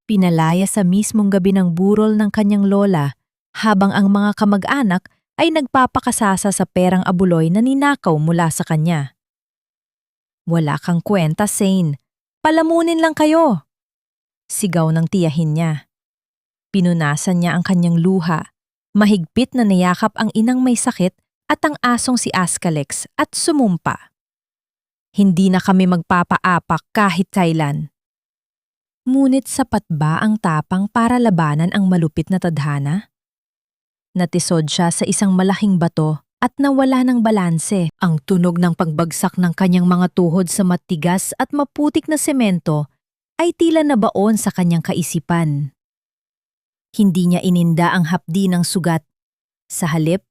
Pinalaya sa mismong gabi ng burol ng kanyang lola habang ang mga kamag-anak ay nagpapakasasa sa perang abuloy na ninakaw mula sa kanya. Wala kang kwenta, Sane. Palamunin lang kayo! Sigaw ng tiyahin niya. Pinunasan niya ang kanyang luha. Mahigpit na niyakap ang inang may sakit at ang asong si Askalex at sumumpa. Hindi na kami magpapaapak kahit kailan. Ngunit sapat ba ang tapang para labanan ang malupit na tadhana? Natisod siya sa isang malaking bato at nawala ng balanse. Ang tunog ng pagbagsak ng kanyang mga tuhod sa matigas at maputik na semento ay tila nabaon sa kanyang kaisipan. Hindi niya ininda ang hapdi ng sugat. Sa halip,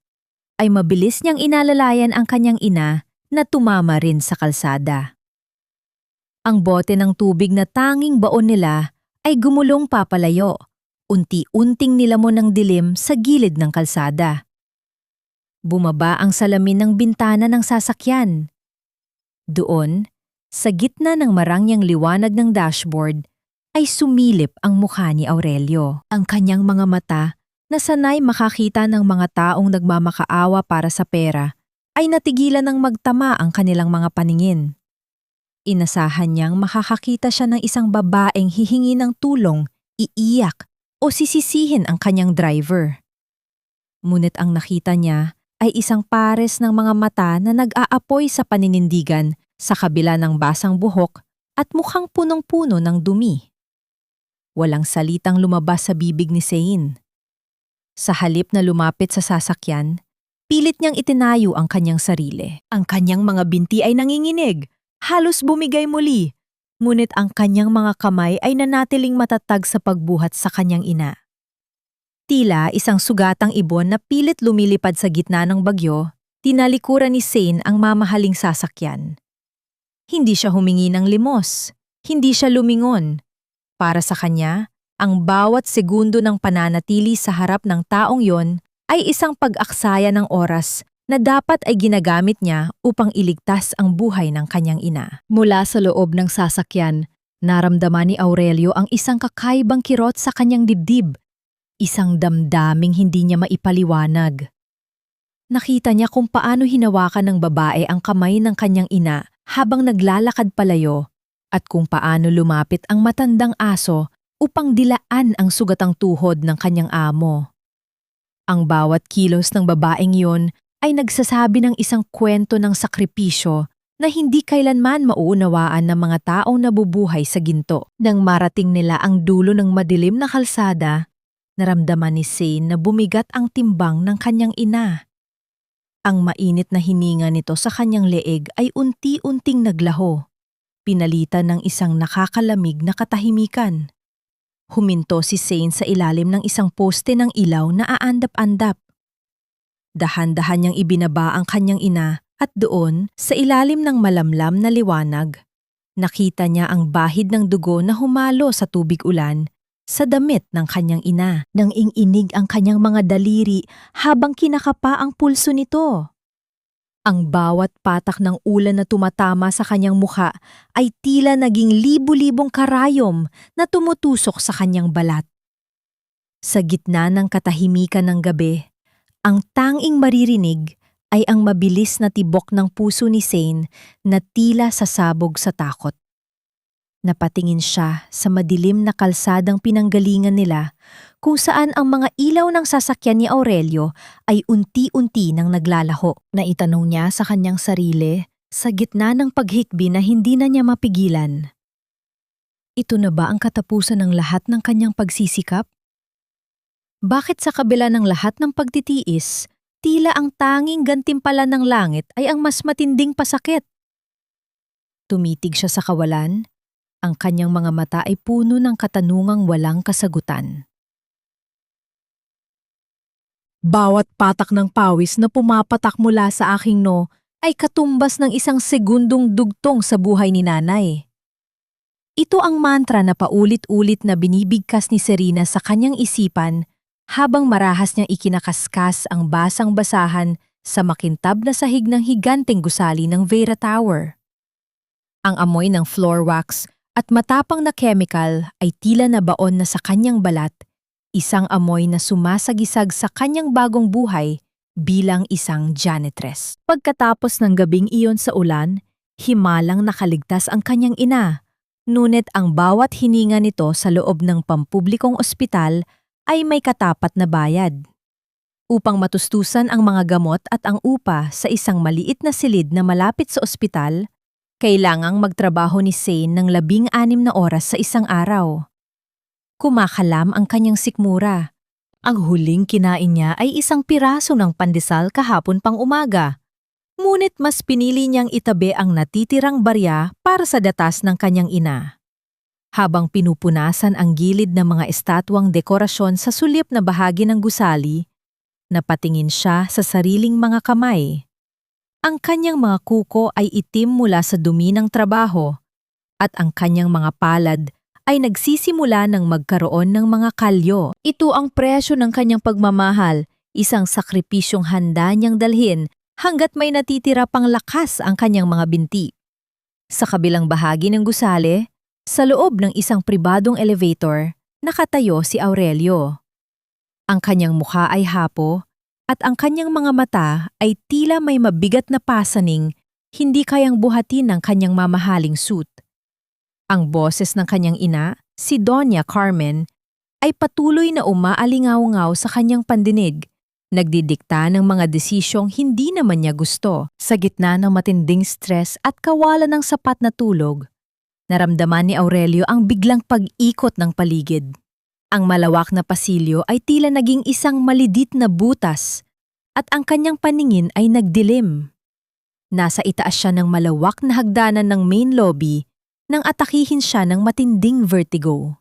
ay mabilis niyang inalalayan ang kanyang ina na tumama rin sa kalsada. Ang bote ng tubig na tanging baon nila ay gumulong papalayo, unti-unting nilamon ng dilim sa gilid ng kalsada. Bumaba ang salamin ng bintana ng sasakyan. Doon, sa gitna ng marangyang liwanag ng dashboard, ay sumilip ang mukha ni Aurelio. Ang kanyang mga mata, na sanay makakita ng mga taong nagmamakaawa para sa pera, ay natigilan ng magtama ang kanilang mga paningin. Inasahan niyang makakakita siya ng isang babaeng hihingi ng tulong, iiyak o sisisihin ang kanyang driver. Ngunit ang nakita niya ay isang pares ng mga mata na nag-aapoy sa paninindigan sa kabila ng basang buhok at mukhang punong-puno ng dumi. Walang salitang lumabas sa bibig ni Zane. Sa halip na lumapit sa sasakyan, pilit niyang itinayo ang kanyang sarili. Ang kanyang mga binti ay nanginginig. Halos bumigay muli, ngunit ang kanyang mga kamay ay nanatiling matatag sa pagbuhat sa kanyang ina. Tila isang sugatang ibon na pilit lumilipad sa gitna ng bagyo, tinalikuran ni Zane ang mamahaling sasakyan. Hindi siya humingi ng limos, hindi siya lumingon. Para sa kanya, ang bawat segundo ng pananatili sa harap ng taong yon ay isang pag-aksaya ng oras na dapat ay ginagamit niya upang iligtas ang buhay ng kanyang ina. Mula sa loob ng sasakyan, naramdaman ni Aurelio ang isang kakaibang kirot sa kanyang dibdib, isang damdaming hindi niya maipaliwanag. Nakita niya kung paano hinawakan ng babae ang kamay ng kanyang ina habang naglalakad palayo at kung paano lumapit ang matandang aso upang dilaan ang sugatang tuhod ng kanyang amo. Ang bawat kilos ng babaeng yon ay nagsasabi ng isang kwento ng sakripisyo na hindi kailanman mauunawaan ng mga taong nabubuhay sa ginto. Nang marating nila ang dulo ng madilim na kalsada, naramdaman ni Zane na bumigat ang timbang ng kanyang ina. Ang mainit na hininga nito sa kanyang leeg ay unti-unting naglaho, pinalitan ng isang nakakalamig na katahimikan. Huminto si Zane sa ilalim ng isang poste ng ilaw na aandap-andap. Dahan-dahan niyang ibinaba ang kanyang ina at doon, sa ilalim ng malamlam na liwanag, nakita niya ang bahid ng dugo na humalo sa tubig ulan sa damit ng kanyang ina. Nang ing-inig ang kanyang mga daliri habang kinakapa ang pulso nito. Ang bawat patak ng ulan na tumatama sa kanyang mukha ay tila naging libu-libong karayom na tumutusok sa kanyang balat. Sa gitna ng katahimikan ng gabi, ang tanging maririnig ay ang mabilis na tibok ng puso ni Zane na tila sasabog sa takot. Napatingin siya sa madilim na kalsadang pinanggalingan nila kung saan ang mga ilaw ng sasakyan ni Aurelio ay unti-unti nang naglalaho. Naitanong niya sa kanyang sarili sa gitna ng paghikbi na hindi na niya mapigilan. Ito na ba ang katapusan ng lahat ng kanyang pagsisikap? Bakit sa kabila ng lahat ng pagtitiis, tila ang tanging gantimpala ng langit ay ang mas matinding pasakit? Tumitig siya sa kawalan. Ang kanyang mga mata ay puno ng katanungang walang kasagutan. Bawat patak ng pawis na pumapatak mula sa aking noo ay katumbas ng isang segundong dugtong sa buhay ni nanay. Ito ang mantra na paulit-ulit na binibigkas ni Serena sa kanyang isipan habang marahas niyang ikinakaskas ang basang-basahan sa makintab na sahig ng higanteng gusali ng Vera Tower. Ang amoy ng floor wax At matapang na chemical ay tila nabaon na sa kanyang balat, isang amoy na sumasagisag sa kanyang bagong buhay bilang isang janitress. Pagkatapos ng gabing iyon sa ulan, himalang nakaligtas ang kanyang ina. Ngunit ang bawat hininga nito sa loob ng pampublikong ospital ay may katapat na bayad. Upang matustusan ang mga gamot at ang upa sa isang maliit na silid na malapit sa ospital, kailangang magtrabaho ni Zane ng 16 na oras sa isang araw. Kumakalam ang kanyang sikmura. Ang huling kinain niya ay isang piraso ng pandesal kahapon pang umaga. Ngunit mas pinili niyang itabi ang natitirang barya para sa datas ng kanyang ina. Habang pinupunasan ang gilid ng mga estatwang dekorasyon sa sulyap na bahagi ng gusali, napatingin siya sa sariling mga kamay. Ang kanyang mga kuko ay itim mula sa dumi ng trabaho, at ang kanyang mga palad ay nagsisimula ng magkaroon ng mga kalyo. Ito ang presyo ng kanyang pagmamahal, isang sakripisyong handa niyang dalhin hanggat may natitira pang lakas ang kanyang mga binti. Sa kabilang bahagi ng gusali, sa loob ng isang pribadong elevator, nakatayo si Aurelio. Ang kanyang mukha ay hapo, at ang kanyang mga mata ay tila may mabigat na pasaning hindi kayang buhatin ng kanyang mamahaling suit. Ang boses ng kanyang ina, si Doña Carmen, ay patuloy na umaalingaw-ngaw sa kanyang pandinig, nagdidikta ng mga desisyong hindi naman niya gusto. Sa gitna ng matinding stress at kawalan ng sapat na tulog, naramdaman ni Aurelio ang biglang pag-ikot ng paligid. Ang malawak na pasilyo ay tila naging isang malidit na butas at ang kanyang paningin ay nagdilim. Nasa itaas siya ng malawak na hagdanan ng main lobby nang atakihin siya ng matinding vertigo.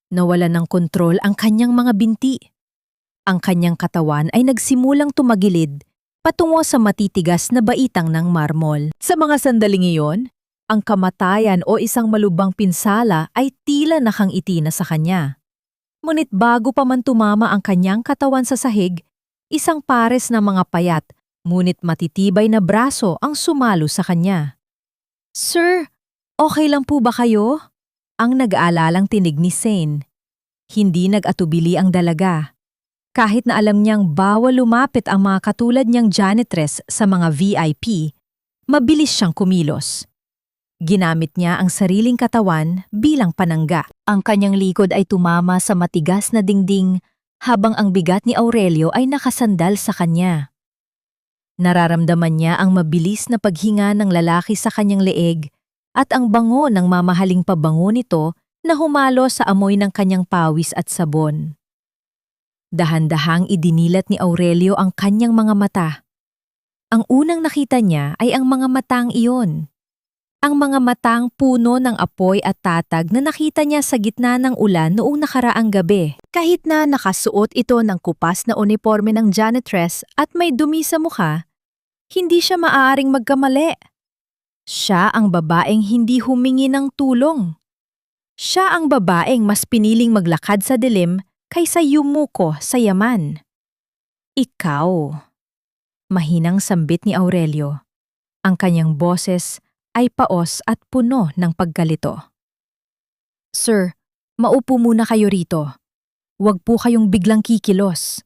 Nawala ng kontrol ang kanyang mga binti. Ang kanyang katawan ay nagsimulang tumagilid patungo sa matitigas na baitang ng marmol. Sa mga sandaling iyon, ang kamatayan o isang malubhang pinsala ay tila nakangiti na sa kanya. Ngunit bago pa man tumama ang kanyang katawan sa sahig, isang pares ng mga payat, ngunit matitibay na braso ang sumalo sa kanya. "Sir, okay lang po ba kayo?" Ang nag-aalalang tinig ni Zane. Hindi nag-atubili ang dalaga. Kahit na alam niyang bawal lumapit ang mga katulad niyang janitress sa mga VIP, mabilis siyang kumilos. Ginamit niya ang sariling katawan bilang panangga. Ang kanyang likod ay tumama sa matigas na dingding habang ang bigat ni Aurelio ay nakasandal sa kanya. Nararamdaman niya ang mabilis na paghinga ng lalaki sa kanyang leeg at ang bango ng mamahaling pabango nito na humalo sa amoy ng kanyang pawis at sabon. Dahan-dahang idinilat ni Aurelio ang kanyang mga mata. Ang unang nakita niya ay ang mga matang iyon. Ang mga matang puno ng apoy at tatag na nakita niya sa gitna ng ulan noong nakaraang gabi. Kahit na nakasuot ito ng kupas na uniforme ng janitress at may dumi sa mukha, hindi siya maaaring magkamali. Siya ang babaeng hindi humingi ng tulong. Siya ang babaeng mas piniling maglakad sa dilim kaysa yumuko sa yaman. "Ikaw," mahinang sambit ni Aurelio. Ang kanyang boses ay paos at puno ng pagkalito. "Sir, maupo muna kayo rito. Huwag po kayong biglang kikilos,"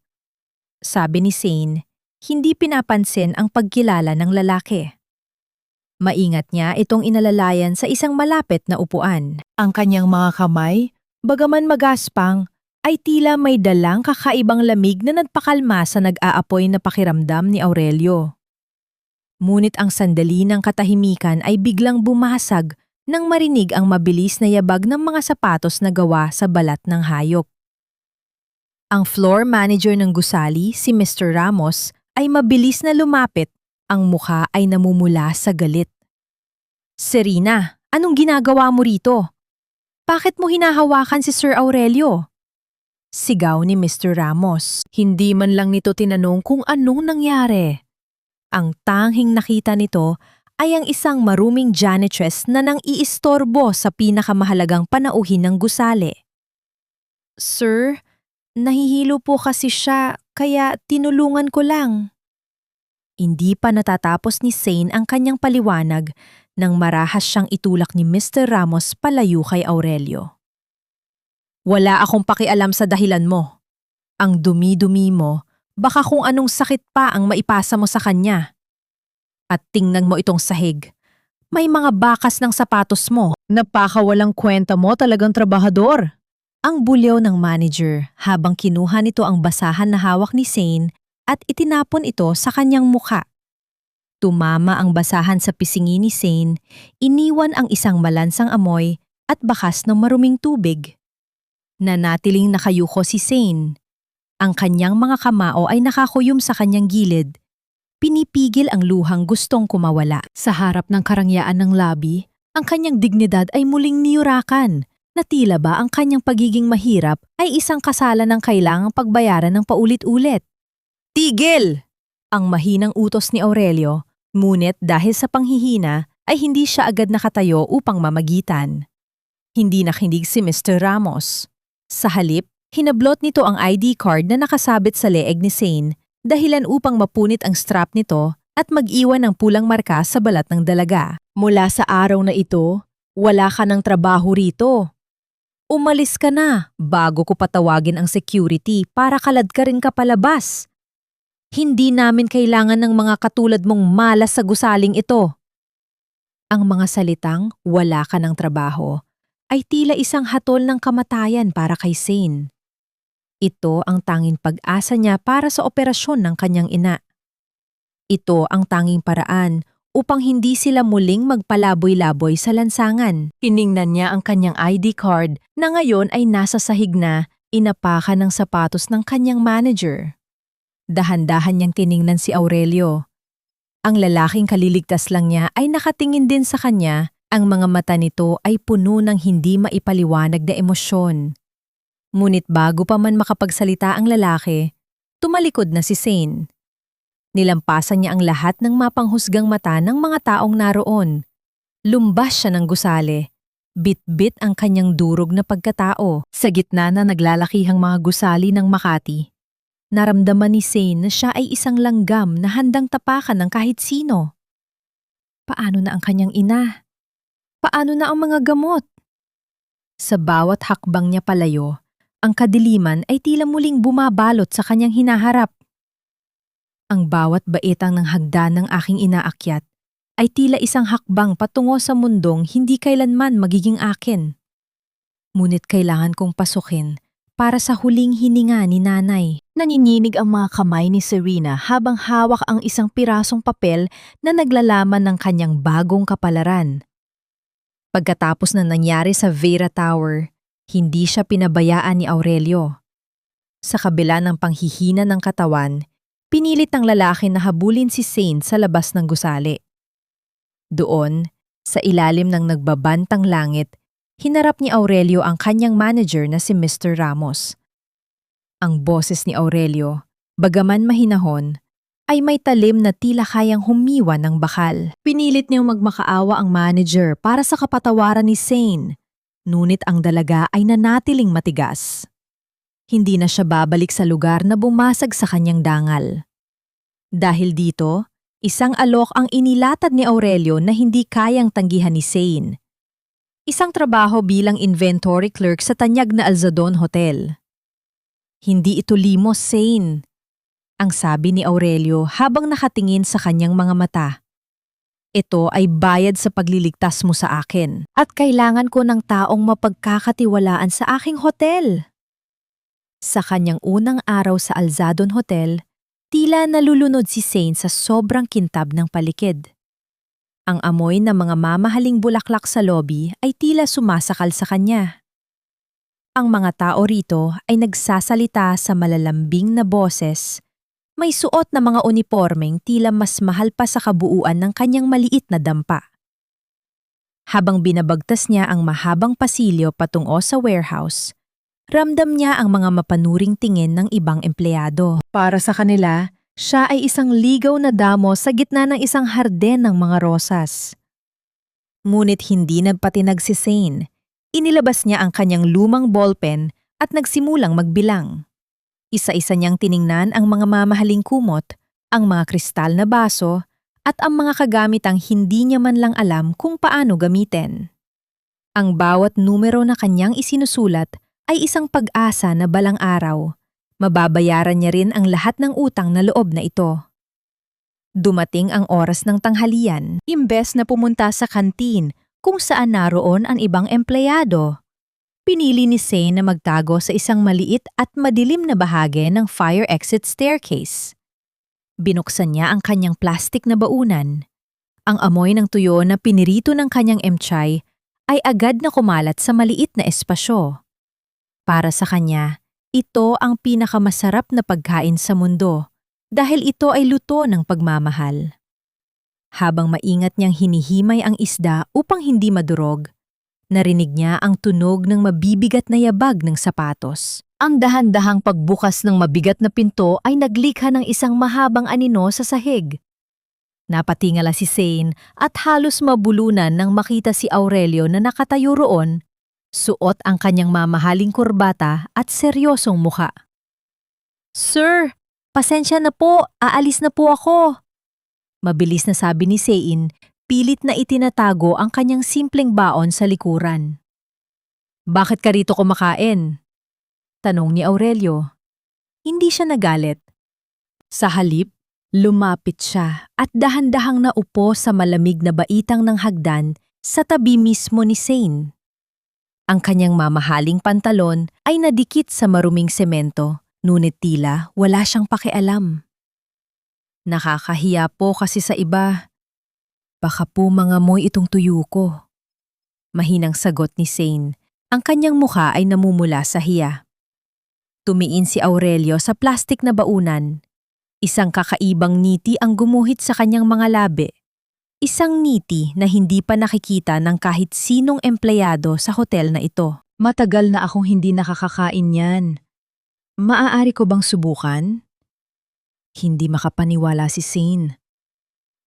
sabi ni Zane, hindi pinapansin ang pagkilala ng lalaki. Maingat niya itong inalalayan sa isang malapit na upuan. Ang kanyang mga kamay, bagaman magaspang, ay tila may dalang kakaibang lamig na nagpakalma sa nag-aapoy na pakiramdam ni Aurelio. Ngunit ang sandali ng katahimikan ay biglang bumasag nang marinig ang mabilis na yabag ng mga sapatos na gawa sa balat ng hayop. Ang floor manager ng gusali, si Mr. Ramos, ay mabilis na lumapit, ang mukha ay namumula sa galit. "Serena, anong ginagawa mo rito? Bakit mo hinahawakan si Sir Aurelio?" Sigaw ni Mr. Ramos. Hindi man lang nito tinanong kung anong nangyari. Ang tanghing nakita nito ay ang isang maruming janitress na nang iistorbo sa pinakamahalagang panauhin ng gusali. "Sir, nahihilo po kasi siya kaya tinulungan ko lang." Hindi pa natatapos ni Zane ang kanyang paliwanag nang marahas siyang itulak ni Mr. Ramos palayo kay Aurelio. Wala akong pakialam sa dahilan mo. Ang dumi-dumi mo, baka kung anong sakit pa ang maipasa mo sa kanya. At tingnan mo itong sahig. May mga bakas ng sapatos mo. Napakawalang kwenta mo, talagang trabahador. Ang bulyaw ng manager habang kinuha nito ang basahan na hawak ni Zane at itinapon ito sa kanyang mukha. Tumama ang basahan sa pisngi ni Zane, iniwan ang isang malansang amoy at bakas ng maruming tubig. Nanatiling nakayuko si Zane. Ang kanyang mga kamao ay nakakuyom sa kanyang gilid. Pinipigil ang luhang gustong kumawala. Sa harap ng karangyaan ng lobby, ang kanyang dignidad ay muling niyurakan na tila ba ang kanyang pagiging mahirap ay isang kasalan ng kailangang pagbayaran ng paulit-ulit. Tigil! Ang mahinang utos ni Aurelio, ngunit dahil sa panghihina ay hindi siya agad nakatayo upang mamagitan. Hindi nakinig si Mr. Ramos. Sa halip, hinablot nito ang ID card na nakasabit sa leeg ni Zane, dahilan upang mapunit ang strap nito at mag-iwan ng pulang marka sa balat ng dalaga. Mula sa araw na ito, wala ka ng trabaho rito. Umalis ka na bago ko patawagin ang security para kalad ka rin ka palabas. Hindi namin kailangan ng mga katulad mong malas sa gusaling ito. Ang mga salitang wala ka ng trabaho ay tila isang hatol ng kamatayan para kay Zane. Ito ang tanging pag-asa niya para sa operasyon ng kanyang ina. Ito ang tanging paraan upang hindi sila muling magpalaboy-laboy sa lansangan. Tiningnan niya ang kanyang ID card na ngayon ay nasa sahig na, inapakan ng sapatos ng kanyang manager. Dahan-dahan niyang tiningnan si Aurelio. Ang lalaking kaliligtas lang niya ay nakatingin din sa kanya, ang mga mata nito ay puno ng hindi maipaliwanag na emosyon. Ngunit bago pa man makapagsalita ang lalaki, tumalikod na si Zane. Nilampasan niya ang lahat ng mapanghusgang mata ng mga taong naroon. Lumbas siya ng gusali. Bit-bit ang kanyang durog na pagkatao sa gitna na naglalakihang mga gusali ng Makati. Naramdaman ni Zane na siya ay isang langgam na handang tapakan ng kahit sino. Paano na ang kanyang ina? Paano na ang mga gamot? Sa bawat hakbang niya palayo, ang kadiliman ay tila muling bumabalot sa kanyang hinaharap. Ang bawat baitang ng hagdan ng aking inaakyat ay tila isang hakbang patungo sa mundong hindi kailanman magiging akin. Ngunit kailangan kong pasukin para sa huling hininga ni nanay. Nanininig ang mga kamay ni Serena habang hawak ang isang pirasong papel na naglalaman ng kanyang bagong kapalaran. Pagkatapos na nangyari sa Vera Tower, hindi siya pinabayaan ni Aurelio. Sa kabila ng panghihina ng katawan, pinilit ng lalaki na habulin si Zane sa labas ng gusali. Doon, sa ilalim ng nagbabantang langit, hinarap ni Aurelio ang kanyang manager na si Mr. Ramos. Ang boses ni Aurelio, bagaman mahinahon, ay may talim na tila kayang humiwa ng bakal. Pinilit niyang magmakaawa ang manager para sa kapatawaran ni Zane, ngunit ang dalaga ay nanatiling matigas. Hindi na siya babalik sa lugar na bumasag sa kanyang dangal. Dahil dito, isang alok ang inilatad ni Aurelio na hindi kayang tanggihan ni Zane. Isang trabaho bilang inventory clerk sa tanyag na Alzadon Hotel. Hindi ito limos, Zane, ang sabi ni Aurelio habang nakatingin sa kanyang mga mata. Ito ay bayad sa pagliligtas mo sa akin at kailangan ko ng taong mapagkakatiwalaan sa aking hotel. Sa kanyang unang araw sa Alzadon Hotel, tila nalulunod si Zane sa sobrang kintab ng palikid. Ang amoy ng mga mamahaling bulaklak sa lobby ay tila sumasakal sa kanya. Ang mga tao rito ay nagsasalita sa malalambing na boses. May suot na mga unipormeng tila mas mahal pa sa kabuuan ng kanyang maliit na dampa. Habang binabagtas niya ang mahabang pasilyo patungo sa warehouse, ramdam niya ang mga mapanuring tingin ng ibang empleyado. Para sa kanila, siya ay isang ligaw na damo sa gitna ng isang harden ng mga rosas. Ngunit hindi nagpatinag si Zane. Inilabas niya ang kanyang lumang ballpen at nagsimulang magbilang. Isa-isa niyang tiningnan ang mga mamahaling kumot, ang mga kristal na baso, at ang mga kagamitang hindi niya man lang alam kung paano gamitin. Ang bawat numero na kanyang isinusulat ay isang pag-asa na balang araw. Mababayaran niya rin ang lahat ng utang na loob na ito. Dumating ang oras ng tanghalian, imbes na pumunta sa kantin kung saan naroon ang ibang empleyado. Pinili ni Zane na magtago sa isang maliit at madilim na bahagi ng fire exit staircase. Binuksan niya ang kanyang plastik na baunan. Ang amoy ng tuyo na pinirito ng kanyang emchay ay agad na kumalat sa maliit na espasyo. Para sa kanya, ito ang pinakamasarap na pagkain sa mundo dahil ito ay luto ng pagmamahal. Habang maingat niyang hinihimay ang isda upang hindi madurog, narinig niya ang tunog ng mabibigat na yabag ng sapatos. Ang dahan-dahang pagbukas ng mabigat na pinto ay naglikha ng isang mahabang anino sa sahig. Napatingala si Zane at halos mabulunan nang makita si Aurelio na nakatayo roon, suot ang kanyang mamahaling kurbata at seryosong mukha. "Sir, pasensya na po, aalis na po ako." Mabilis na sabi ni Zane, pilit na itinatago ang kanyang simpleng baon sa likuran. "Bakit ka rito kumakain?" tanong ni Aurelio. Hindi siya nagalit. Sa halip, lumapit siya at dahan-dahang naupo sa malamig na baitang ng hagdan sa tabi mismo ni Zane. Ang kanyang mamahaling pantalon ay nadikit sa maruming semento, ngunit tila wala siyang pakialam. "Nakakahiya po kasi sa iba. Baka po mangamoy itong tuyo ko." Mahinang sagot ni Zane. Ang kanyang mukha ay namumula sa hiya. Tumiin si Aurelio sa plastik na baunan. Isang kakaibang ngiti ang gumuhit sa kanyang mga labi. Isang ngiti na hindi pa nakikita ng kahit sinong empleyado sa hotel na ito. "Matagal na akong hindi nakakakain yan. Maaari ko bang subukan?" Hindi makapaniwala si Zane.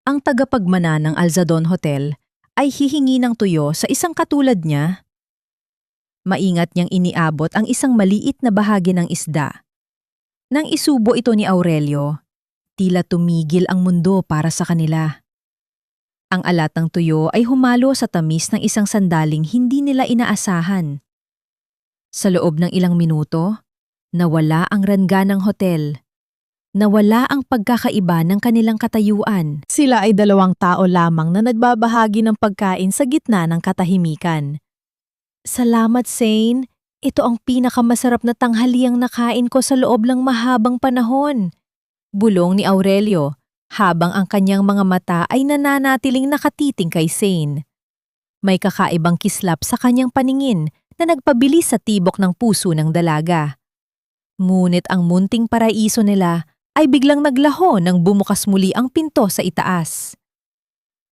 Ang tagapagmana ng Alzadon Hotel ay hihingi ng tuyo sa isang katulad niya. Maingat niyang iniabot ang isang maliit na bahagi ng isda. Nang isubo ito ni Aurelio, tila tumigil ang mundo para sa kanila. Ang alat ng tuyo ay humalo sa tamis ng isang sandaling hindi nila inaasahan. Sa loob ng ilang minuto, nawala ang rangga ng hotel. Nawala ang pagkakaiba ng kanilang katayuan. Sila ay 2 tao lamang na nagbabahagi ng pagkain sa gitna ng katahimikan. "Salamat, Zane. Ito ang pinakamasarap na tanghaliang nakain ko sa loob ng mahabang panahon." Bulong ni Aurelio, habang ang kanyang mga mata ay nananatiling nakatiting kay Zane. May kakaibang kislap sa kanyang paningin na nagpabilis sa tibok ng puso ng dalaga. Ngunit ang munting paraiso nila ay biglang naglaho nang bumukas muli ang pinto sa itaas.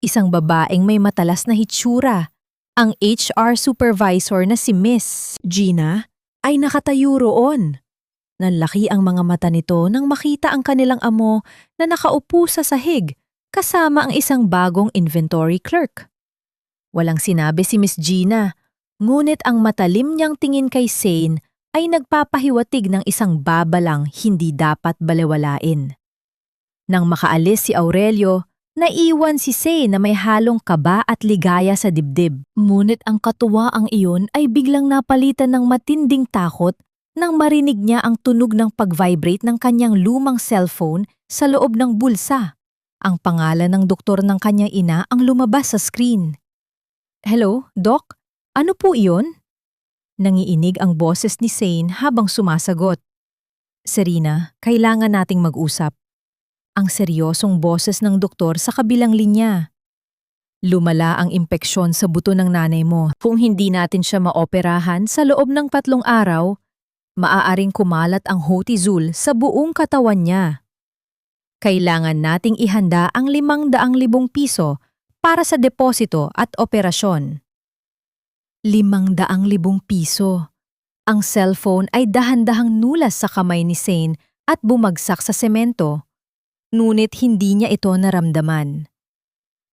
Isang babaeng may matalas na hitsura, ang HR supervisor na si Miss Gina, ay nakatayo roon. Nanlaki ang mga mata nito nang makita ang kanilang amo na nakaupo sa sahig kasama ang isang bagong inventory clerk. Walang sinabi si Miss Gina, ngunit ang matalim niyang tingin kay Zane ay nagpapahiwatig ng isang babalang hindi dapat balewalain. Nang makaalis si Aurelio, naiwan si Zane na may halong kaba at ligaya sa dibdib. Ngunit ang katuwaang iyon ay biglang napalitan ng matinding takot nang marinig niya ang tunog ng pag-vibrate ng kanyang lumang cellphone sa loob ng bulsa. Ang pangalan ng doktor ng kanyang ina ang lumabas sa screen. "Hello, Doc? Ano po iyon?" Nangiinig ang boses ni Zane habang sumasagot. "Serena, kailangan nating mag-usap." Ang seryosong boses ng doktor sa kabilang linya. "Lumala ang impeksyon sa buto ng nanay mo. Kung hindi natin siya maoperahan sa loob ng 3 araw, maaaring kumalat ang cortisol sa buong katawan niya. Kailangan nating ihanda ang 500,000 piso para sa deposito at operasyon." 500,000 piso. Ang cellphone ay dahan-dahang nulas sa kamay ni Zane at bumagsak sa semento. Ngunit hindi niya ito naramdaman.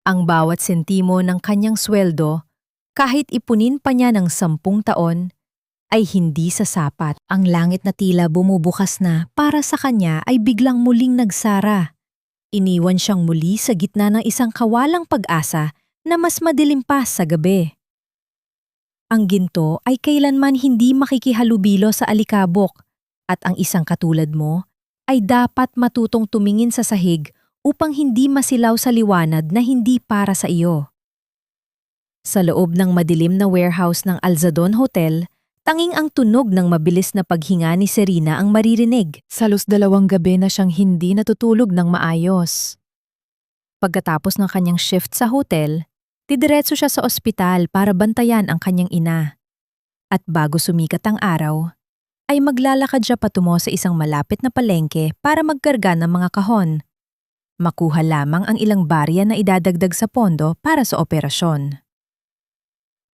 Ang bawat sentimo ng kanyang sweldo, kahit ipunin pa niya ng 10 taon, ay hindi sasapat. Ang langit na tila bumubukas na para sa kanya ay biglang muling nagsara. Iniwan siyang muli sa gitna ng isang kawalang pag-asa na mas madilim pa sa gabi. Ang ginto ay kailanman hindi makikihalubilo sa alikabok at ang isang katulad mo ay dapat matutong tumingin sa sahig upang hindi masilaw sa liwanag na hindi para sa iyo. Sa loob ng madilim na warehouse ng Alzadon Hotel, tanging ang tunog ng mabilis na paghinga ni Serena ang maririnig. Salos 2 gabi na siyang hindi natutulog ng maayos. Pagkatapos ng kanyang shift sa hotel, didiretso siya sa ospital para bantayan ang kanyang ina. At bago sumikat ang araw, ay maglalakad siya patungo sa isang malapit na palengke para magkarga ng mga kahon. Makuha lamang ang ilang barya na idadagdag sa pondo para sa operasyon.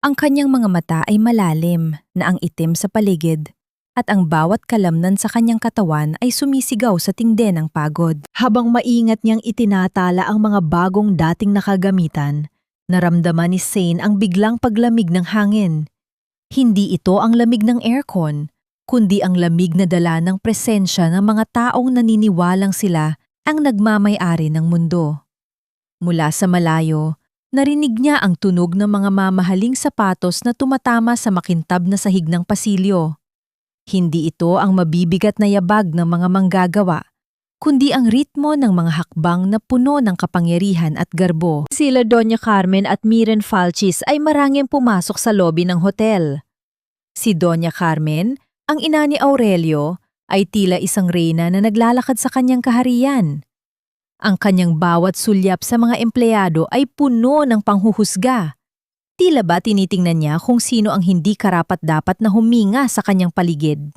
Ang kanyang mga mata ay malalim na ang itim sa paligid at ang bawat kalamnan sa kanyang katawan ay sumisigaw sa tindi ng pagod. Habang maingat niyang itinatala ang mga bagong dating nakagamitan, naramdaman ni Zane ang biglang paglamig ng hangin. Hindi ito ang lamig ng aircon, kundi ang lamig na dala ng presensya ng mga taong naniniwalang sila ang nagmamay-ari ng mundo. Mula sa malayo, narinig niya ang tunog ng mga mamahaling sapatos na tumatama sa makintab na sahig ng pasilyo. Hindi ito ang mabibigat na yabag ng mga manggagawa, kundi ang ritmo ng mga hakbang na puno ng kapangyarihan at garbo. Sila Doña Carmen at Miren Falchis ay maranging pumasok sa lobby ng hotel. Si Doña Carmen, ang ina ni Aurelio, ay tila isang reyna na naglalakad sa kanyang kaharian. Ang kanyang bawat sulyap sa mga empleyado ay puno ng panghuhusga. Tila ba tinitingnan niya kung sino ang hindi karapat-dapat na huminga sa kanyang paligid.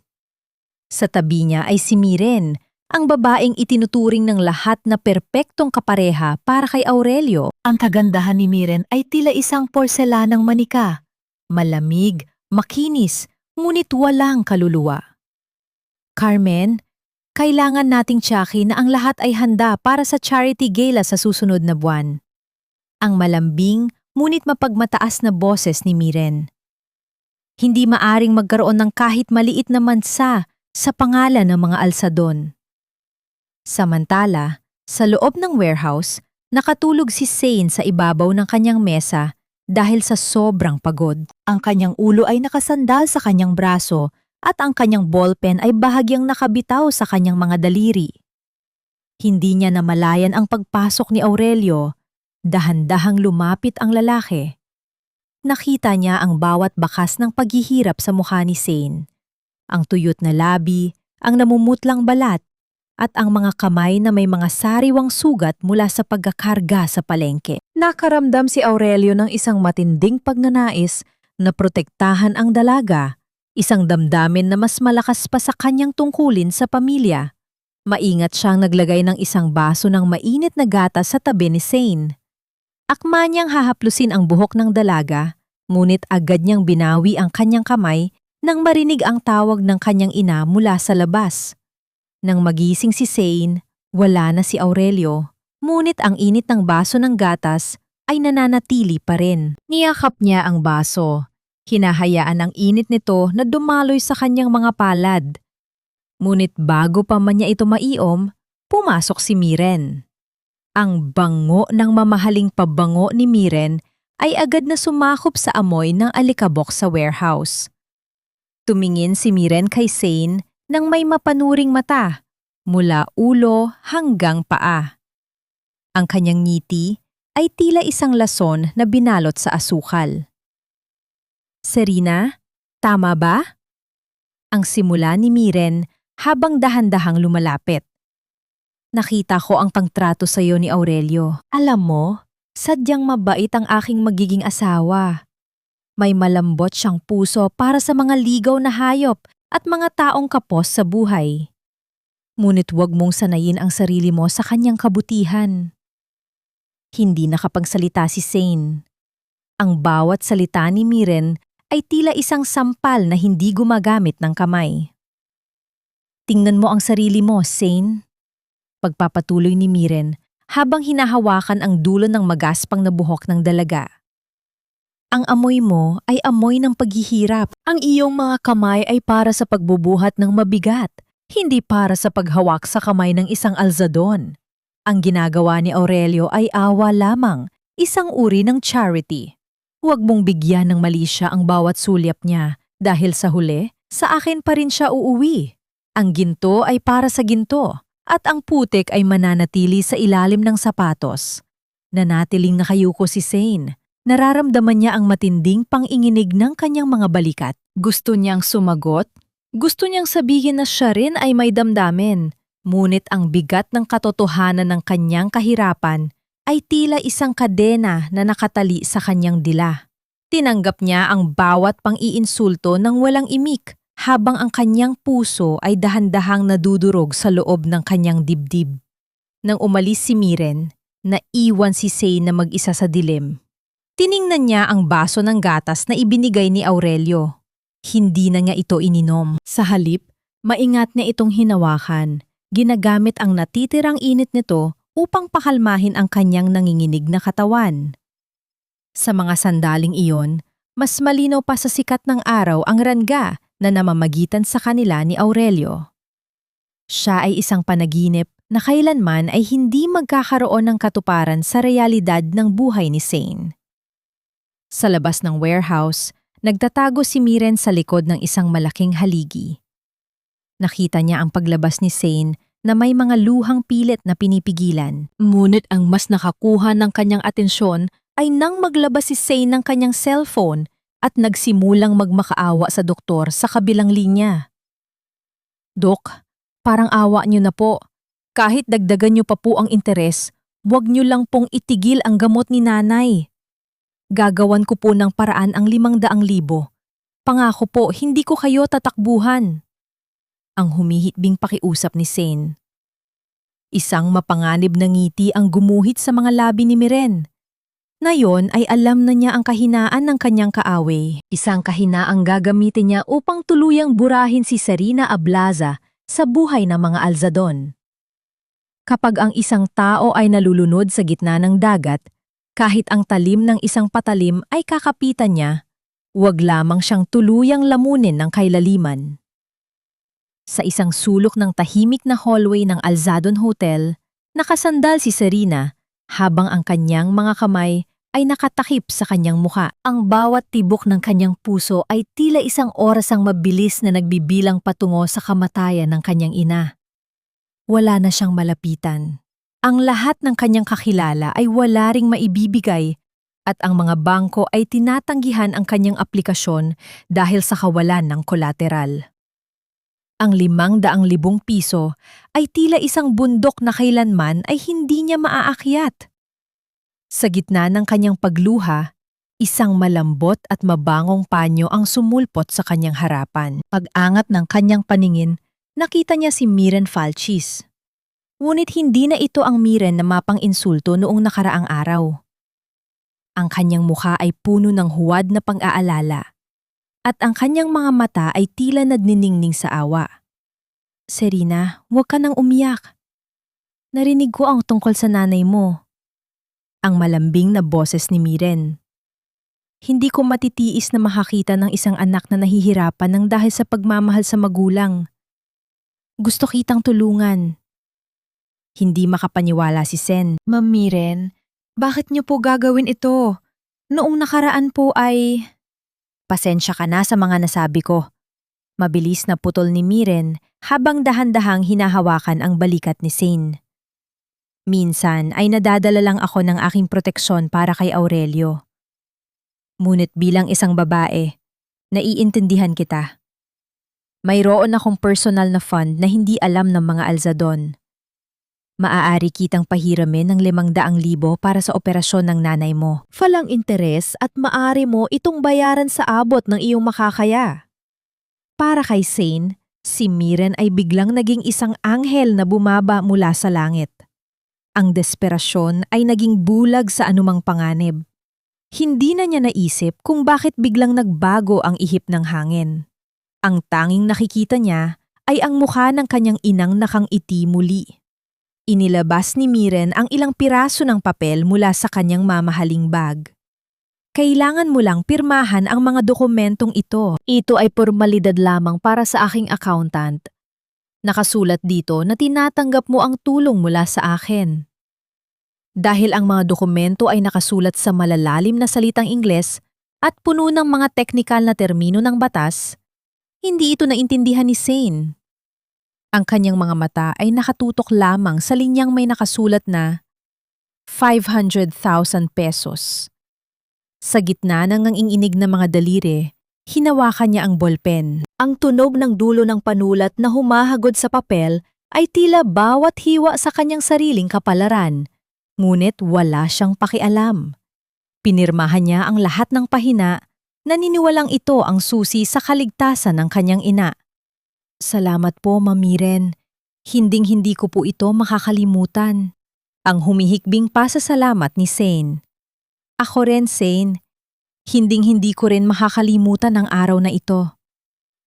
Sa tabi niya ay si Miren, ang babaeng itinuturing ng lahat na perpektong kapareha para kay Aurelio. Ang kagandahan ni Miren ay tila isang porselanang manika. Malamig, makinis, ngunit walang kaluluwa. Carmen, kailangan nating tiyakin na ang lahat ay handa para sa charity gala sa susunod na buwan. Ang malambing, ngunit mapagmataas na boses ni Miren. Hindi maaring magkaroon ng kahit maliit na mansa sa pangalan ng mga alsadon. Samantala, sa loob ng warehouse, nakatulog si Zane sa ibabaw ng kanyang mesa dahil sa sobrang pagod. Ang kanyang ulo ay nakasandal sa kanyang braso at ang kanyang ballpen ay bahagyang nakabitaw sa kanyang mga daliri. Hindi niya namalayan ang pagpasok ni Aurelio. Dahan-dahang lumapit ang lalaki. Nakita niya ang bawat bakas ng paghihirap sa mukha ni Zane. Ang tuyot na labi, ang namumutlang balat, at ang mga kamay na may mga sariwang sugat mula sa pagkakarga sa palengke. Nakaramdam si Aurelio ng isang matinding pagnanais na protektahan ang dalaga, isang damdamin na mas malakas pa sa kanyang tungkulin sa pamilya. Maingat siyang naglagay ng isang baso ng mainit na gatas sa tabi ni Zane. Akma niyang hahaplusin ang buhok ng dalaga, ngunit agad niyang binawi ang kanyang kamay nang marinig ang tawag ng kanyang ina mula sa labas. Nang magising si Zane, wala na si Aurelio, ngunit ang init ng baso ng gatas ay nananatili pa rin. Niyakap niya ang baso. Hinahayaan ang init nito na dumaloy sa kanyang mga palad. Ngunit bago pa man niya ito maiom, pumasok si Miren. Ang bango ng mamahaling pabango ni Miren ay agad na sumakop sa amoy ng alikabok sa warehouse. Tumingin si Miren kay Zane nang may mapanuring mata, mula ulo hanggang paa. Ang kanyang ngiti ay tila isang lason na binalot sa asukal. Serena, tama ba? Ang simula ni Miren habang dahan-dahang lumalapit. Nakita ko ang pangtrato sa iyo ni Aurelio. Alam mo, sadyang mabait ang aking magiging asawa. May malambot siyang puso para sa mga ligaw na hayop at mga taong kapos sa buhay. Ngunit huwag mong sanayin ang sarili mo sa kanyang kabutihan. Hindi nakapagsalita si Zane. Ang bawat salita ni Miren ay tila isang sampal na hindi gumagamit ng kamay. Tingnan mo ang sarili mo, Zane. Pagpapatuloy ni Miren habang hinahawakan ang dulo ng magaspang na buhok ng dalaga. Ang amoy mo ay amoy ng paghihirap. Ang iyong mga kamay ay para sa pagbubuhat ng mabigat, hindi para sa paghawak sa kamay ng isang alzadon. Ang ginagawa ni Aurelio ay awa lamang, isang uri ng charity. Huwag mong bigyan ng mali siya ang bawat sulyap niya dahil sa huli, sa akin pa rin siya uuwi. Ang ginto ay para sa ginto at ang putik ay mananatili sa ilalim ng sapatos. Nanatiling nakayuko si Zane. Nararamdaman niya ang matinding panginginig ng kanyang mga balikat. Gusto niyang sumagot. Gusto niyang sabihin na siya rin ay may damdamin. Ngunit ang bigat ng katotohanan ng kanyang kahirapan ay tila isang kadena na nakatali sa kanyang dila. Tinanggap niya ang bawat pang-iinsulto ng walang imik habang ang kanyang puso ay dahan-dahang nadudurog sa loob ng kanyang dibdib. Nang umalis si Miren, naiwan si Zane na mag-isa sa dilim. Tiningnan niya ang baso ng gatas na ibinigay ni Aurelio. Hindi na niya ito ininom. Sa halip, maingat niya itong hinawakan. Ginagamit ang natitirang init nito upang pakalmahin ang kanyang nanginginig na katawan. Sa mga sandaling iyon, mas malinaw pa sa sikat ng araw ang rangga na namamagitan sa kanila ni Aurelio. Siya ay isang panaginip na kailanman ay hindi magkakaroon ng katuparan sa realidad ng buhay ni Zane. Sa labas ng warehouse, nagtatago si Miren sa likod ng isang malaking haligi. Nakita niya ang paglabas ni Zane na may mga luhang pilit na pinipigilan. Ngunit ang mas nakakuha ng kanyang atensyon ay nang maglabas si Zane ng kanyang cellphone at nagsimulang magmakaawa sa doktor sa kabilang linya. "Dok, parang awa niyo na po. Kahit dagdagan niyo pa po ang interes, huwag niyo lang pong itigil ang gamot ni nanay. Gagawan ko po ng paraan ang 500,000. Pangako po, hindi ko kayo tatakbuhan." Ang humihitbing pakiusap ni Zane. Isang mapanganib na ngiti ang gumuhit sa mga labi ni Miren. Ngayon ay alam na niya ang kahinaan ng kanyang kaaway. Isang kahinaang gagamitin niya upang tuluyang burahin si Serena Ablaza sa buhay ng mga alzadon. Kapag ang isang tao ay nalulunod sa gitna ng dagat, kahit ang talim ng isang patalim ay kakapitan niya, huwag lamang siyang tuluyang lamunin ng kailaliman. Sa isang sulok ng tahimik na hallway ng Alzadon Hotel, nakasandal si Serena habang ang kanyang mga kamay ay nakatakip sa kanyang muka. Ang bawat tibok ng kanyang puso ay tila isang orasang mabilis na nagbibilang patungo sa kamatayan ng kanyang ina. Wala na siyang malapitan. Ang lahat ng kanyang kakilala ay wala ring maibibigay at ang mga bangko ay tinatanggihan ang kanyang aplikasyon dahil sa kawalan ng kolateral. Ang 500,000 piso ay tila isang bundok na kailanman ay hindi niya maaakyat. Sa gitna ng kanyang pagluha, isang malambot at mabangong panyo ang sumulpot sa kanyang harapan. Pag-angat ng kanyang paningin, nakita niya si Miren Falchis. Ngunit hindi na ito ang Miren na mapang-insulto noong nakaraang araw. Ang kanyang mukha ay puno ng huwad na pang-aalala. At ang kanyang mga mata ay tila nagniningning sa awa. "Serena, huwag ka nang umiyak. Narinig ko ang tungkol sa nanay mo." Ang malambing na boses ni Miren. "Hindi ko matitiis na makakita ng isang anak na nahihirapan ng dahil sa pagmamahal sa magulang. Gusto kitang tulungan." Hindi makapaniwala si Sen. "Ma'am Miren, bakit niyo po gagawin ito? Noong nakaraan po ay..." "Pasensya ka na sa mga nasabi ko." Mabilis na putol ni Miren habang dahan-dahang hinahawakan ang balikat ni Zane. "Minsan ay nadadala lang ako ng aking proteksyon para kay Aurelio. Ngunit bilang isang babae, naiintindihan kita. Mayroon akong personal na fund na hindi alam ng mga alzadon. Maaari kitang pahiramin ng 500,000 para sa operasyon ng nanay mo. Falang interes at maaari mo itong bayaran sa abot ng iyong makakaya." Para kay Zane, si Miren ay biglang naging isang anghel na bumaba mula sa langit. Ang desperasyon ay naging bulag sa anumang panganib. Hindi na niya naisip kung bakit biglang nagbago ang ihip ng hangin. Ang tanging nakikita niya ay ang mukha ng kanyang inang nakangiti muli. Inilabas ni Miren ang ilang piraso ng papel mula sa kanyang mamahaling bag. "Kailangan mo lang pirmahan ang mga dokumentong ito. Ito ay pormalidad lamang para sa aking accountant. Nakasulat dito na tinatanggap mo ang tulong mula sa akin." Dahil ang mga dokumento ay nakasulat sa malalalim na salitang Ingles at puno ng mga teknikal na termino ng batas, hindi ito naintindihan ni Zane. Ang kanyang mga mata ay nakatutok lamang sa linyang may nakasulat na 500,000 pesos. Sa gitna ng nanginginig na mga daliri, hinawakan niya ang bolpen. Ang tunog ng dulo ng panulat na humahagod sa papel ay tila bawat hiwa sa kanyang sariling kapalaran. Ngunit wala siyang pakialam. Pinirmahan niya ang lahat ng pahina, naniniwalang ito ang susi sa kaligtasan ng kanyang ina. Salamat po, Ma'am Miren. Hinding-hindi ko po ito makakalimutan. Ang humihikbing pasasalamat ni Zane. Ako rin, Zane. Hinding-hindi ko rin makakalimutan ang araw na ito.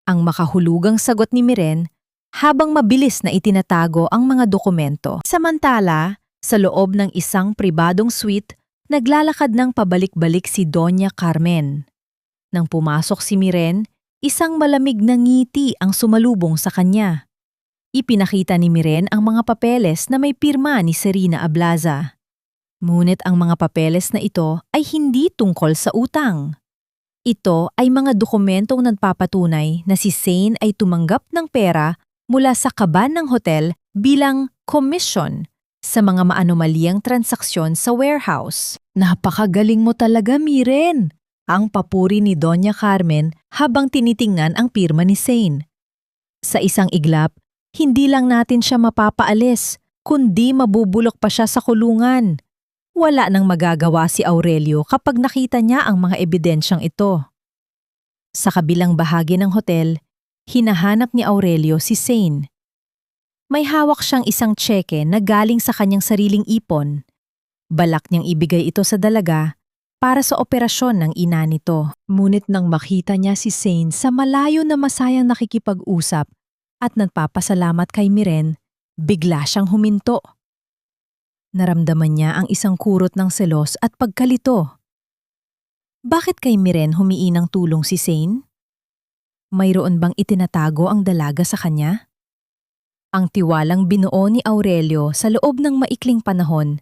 Ang makahulugang sagot ni Miren habang mabilis na itinatago ang mga dokumento. Samantala, sa loob ng isang pribadong suite, naglalakad ng pabalik-balik si Doña Carmen. Nang pumasok si Miren, isang malamig na ngiti ang sumalubong sa kanya. Ipinakita ni Miren ang mga papeles na may pirma ni Serena Ablaza. Ngunit ang mga papeles na ito ay hindi tungkol sa utang. Ito ay mga dokumentong nagpapatunay na si Zane ay tumanggap ng pera mula sa kaban ng hotel bilang komisyon sa mga maanomalyang transaksyon sa warehouse. Napakagaling mo talaga, Miren! Ang papuri ni Doña Carmen habang tinitingnan ang pirma ni Zane. Sa isang iglap, hindi lang natin siya mapapaalis, kundi mabubulok pa siya sa kulungan. Wala nang magagawa si Aurelio kapag nakita niya ang mga ebidensyang ito. Sa kabilang bahagi ng hotel, hinahanap ni Aurelio si Zane. May hawak siyang isang tseke na galing sa kanyang sariling ipon. Balak niyang ibigay ito sa dalaga para sa operasyon ng ina nito. Ngunit nang makita niya si Zane sa malayo na masayang nakikipag-usap at nagpapasalamat kay Miren, bigla siyang huminto. Naramdaman niya ang isang kurot ng selos at pagkalito. Bakit kay Miren humiin ng tulong si Zane? Mayroon bang itinatago ang dalaga sa kanya? Ang tiwalang binuo ni Aurelio sa loob ng maikling panahon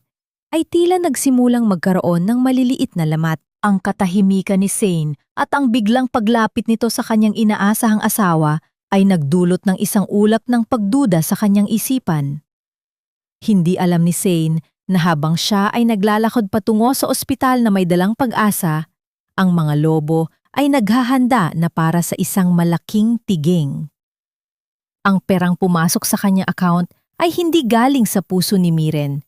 ay tila nagsimulang magkaroon ng maliliit na lamat. Ang katahimikan ni Zane at ang biglang paglapit nito sa kanyang inaasahang asawa ay nagdulot ng isang ulap ng pagduda sa kanyang isipan. Hindi alam ni Zane na habang siya ay naglalakad patungo sa ospital na may dalang pag-asa, ang mga lobo ay naghahanda na para sa isang malaking tiging. Ang perang pumasok sa kanyang account ay hindi galing sa puso ni Miren,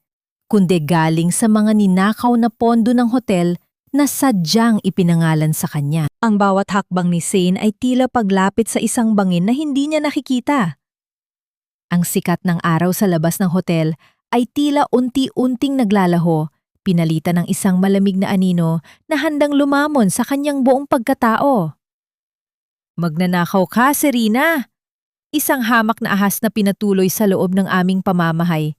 kundi galing sa mga ninakaw na pondo ng hotel na sadyang ipinangalan sa kanya. Ang bawat hakbang ni Zane ay tila paglapit sa isang bangin na hindi niya nakikita. Ang sikat ng araw sa labas ng hotel ay tila unti-unting naglalaho, pinalitan ng isang malamig na anino na handang lumamon sa kanyang buong pagkatao. Magnanakaw ka, Serena! Isang hamak na ahas na pinatuloy sa loob ng aming pamamahay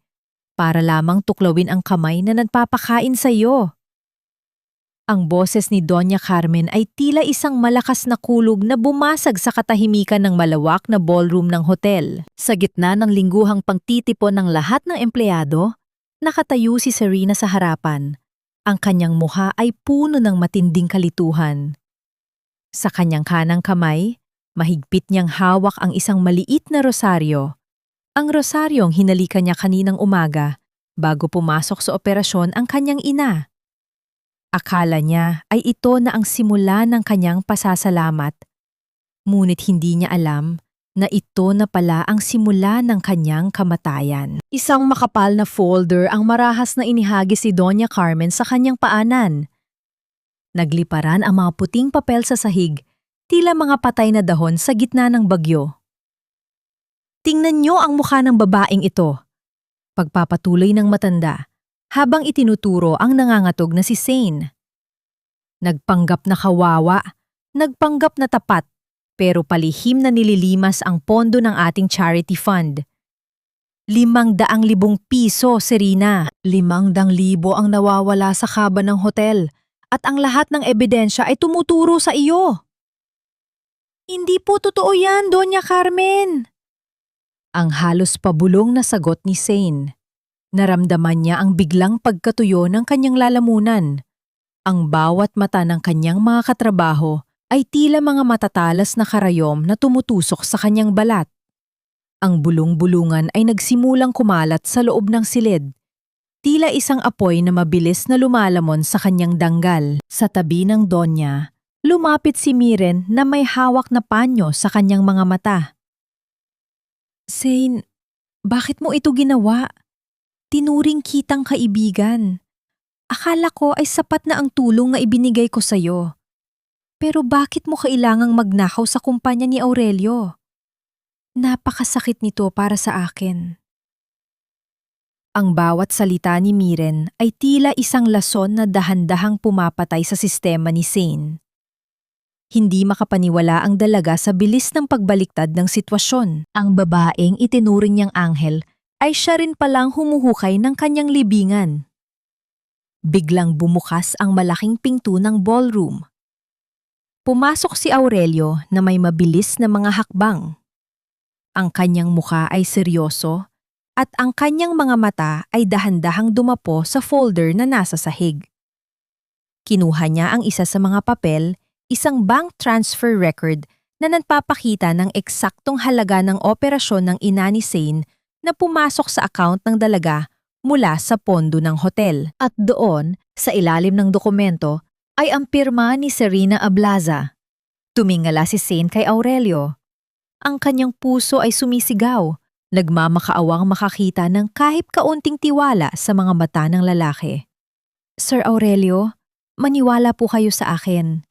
para lamang tuklawin ang kamay na nagpapakain sa iyo. Ang boses ni Doña Carmen ay tila isang malakas na kulog na bumasag sa katahimikan ng malawak na ballroom ng hotel. Sa gitna ng lingguhang pagtitipon ng lahat ng empleyado, nakatayo si Serena sa harapan. Ang kanyang mukha ay puno ng matinding kalituhan. Sa kanyang kanang kamay, mahigpit niyang hawak ang isang maliit na rosaryo. Ang rosaryong hinalika niya kaninang umaga bago pumasok sa operasyon ang kanyang ina. Akala niya ay ito na ang simula ng kanyang pasasalamat. Ngunit hindi niya alam na ito na pala ang simula ng kanyang kamatayan. Isang makapal na folder ang marahas na inihagi si Doña Carmen sa kanyang paanan. Nagliparan ang mga puting papel sa sahig, tila mga patay na dahon sa gitna ng bagyo. Tingnan niyo ang mukha ng babaeng ito. Pagpapatuloy ng matanda, habang itinuturo ang nangangatog na si Zane. Nagpanggap na kawawa, nagpanggap na tapat, pero palihim na nililimas ang pondo ng ating charity fund. 500,000 piso, Serena. 500,000 ang nawawala sa kaban ng hotel at ang lahat ng ebidensya ay tumuturo sa iyo. Hindi po totoo yan, Doña Carmen. Ang halos pabulong na sagot ni Zane. Naramdaman niya ang biglang pagkatuyo ng kanyang lalamunan. Ang bawat mata ng kanyang mga katrabaho ay tila mga matatalas na karayom na tumutusok sa kanyang balat. Ang bulong-bulungan ay nagsimulang kumalat sa loob ng silid. Tila isang apoy na mabilis na lumalamon sa kanyang danggal. Sa tabi ng Donya, lumapit si Miren na may hawak na panyo sa kanyang mga mata. Zane, bakit mo ito ginawa? Tinuring kitang kaibigan. Akala ko ay sapat na ang tulong na ibinigay ko sa'yo. Pero bakit mo kailangang magnakaw sa kumpanya ni Aurelio? Napakasakit nito para sa akin. Ang bawat salita ni Miren ay tila isang lason na dahan-dahang pumapatay sa sistema ni Zane. Hindi makapaniwala ang dalaga sa bilis ng pagbaliktad ng sitwasyon. Ang babaeng itinuring niyang anghel ay siya rin palang humuhukay ng kanyang libingan. Biglang bumukas ang malaking pinto ng ballroom. Pumasok si Aurelio na may mabilis na mga hakbang. Ang kanyang mukha ay seryoso at ang kanyang mga mata ay dahan-dahang dumapo sa folder na nasa sahig. Kinuha niya ang isa sa mga papel, isang bank transfer record na nagpapakita ng eksaktong halaga ng operasyon ng ina ni Zane na pumasok sa account ng dalaga mula sa pondo ng hotel. At doon, sa ilalim ng dokumento, ay ang pirma ni Serena Ablaza. Tumingala si Zane kay Aurelio. Ang kanyang puso ay sumisigaw, nagmamakaawang makakita ng kahit kaunting tiwala sa mga mata ng lalaki. Sir Aurelio, maniwala po kayo sa akin.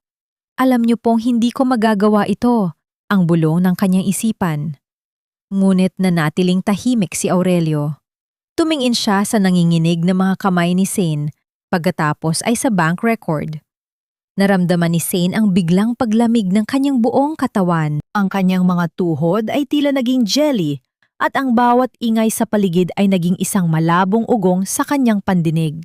Alam niyo pong hindi ko magagawa ito, ang bulong ng kanyang isipan. Ngunit nanatiling tahimik si Aurelio. Tumingin siya sa nanginginig na mga kamay ni Zane, pagkatapos ay sa bank record. Naramdaman ni Zane ang biglang paglamig ng kanyang buong katawan. Ang kanyang mga tuhod ay tila naging jelly at ang bawat ingay sa paligid ay naging isang malabong ugong sa kanyang pandinig.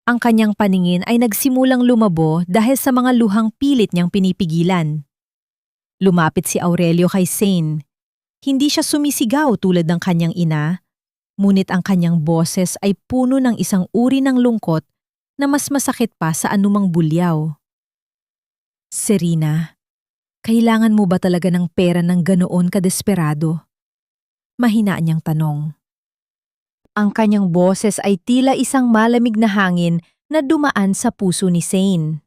Ang kanyang paningin ay nagsimulang lumabo dahil sa mga luhang pilit niyang pinipigilan. Lumapit si Aurelio kay Zane. Hindi siya sumisigaw tulad ng kanyang ina, ngunit ang kanyang boses ay puno ng isang uri ng lungkot na mas masakit pa sa anumang bulyaw. Serena, kailangan mo ba talaga ng pera ng ganoon kadesperado? Mahina niyang tanong. Ang kanyang boses ay tila isang malamig na hangin na dumaan sa puso ni Zane.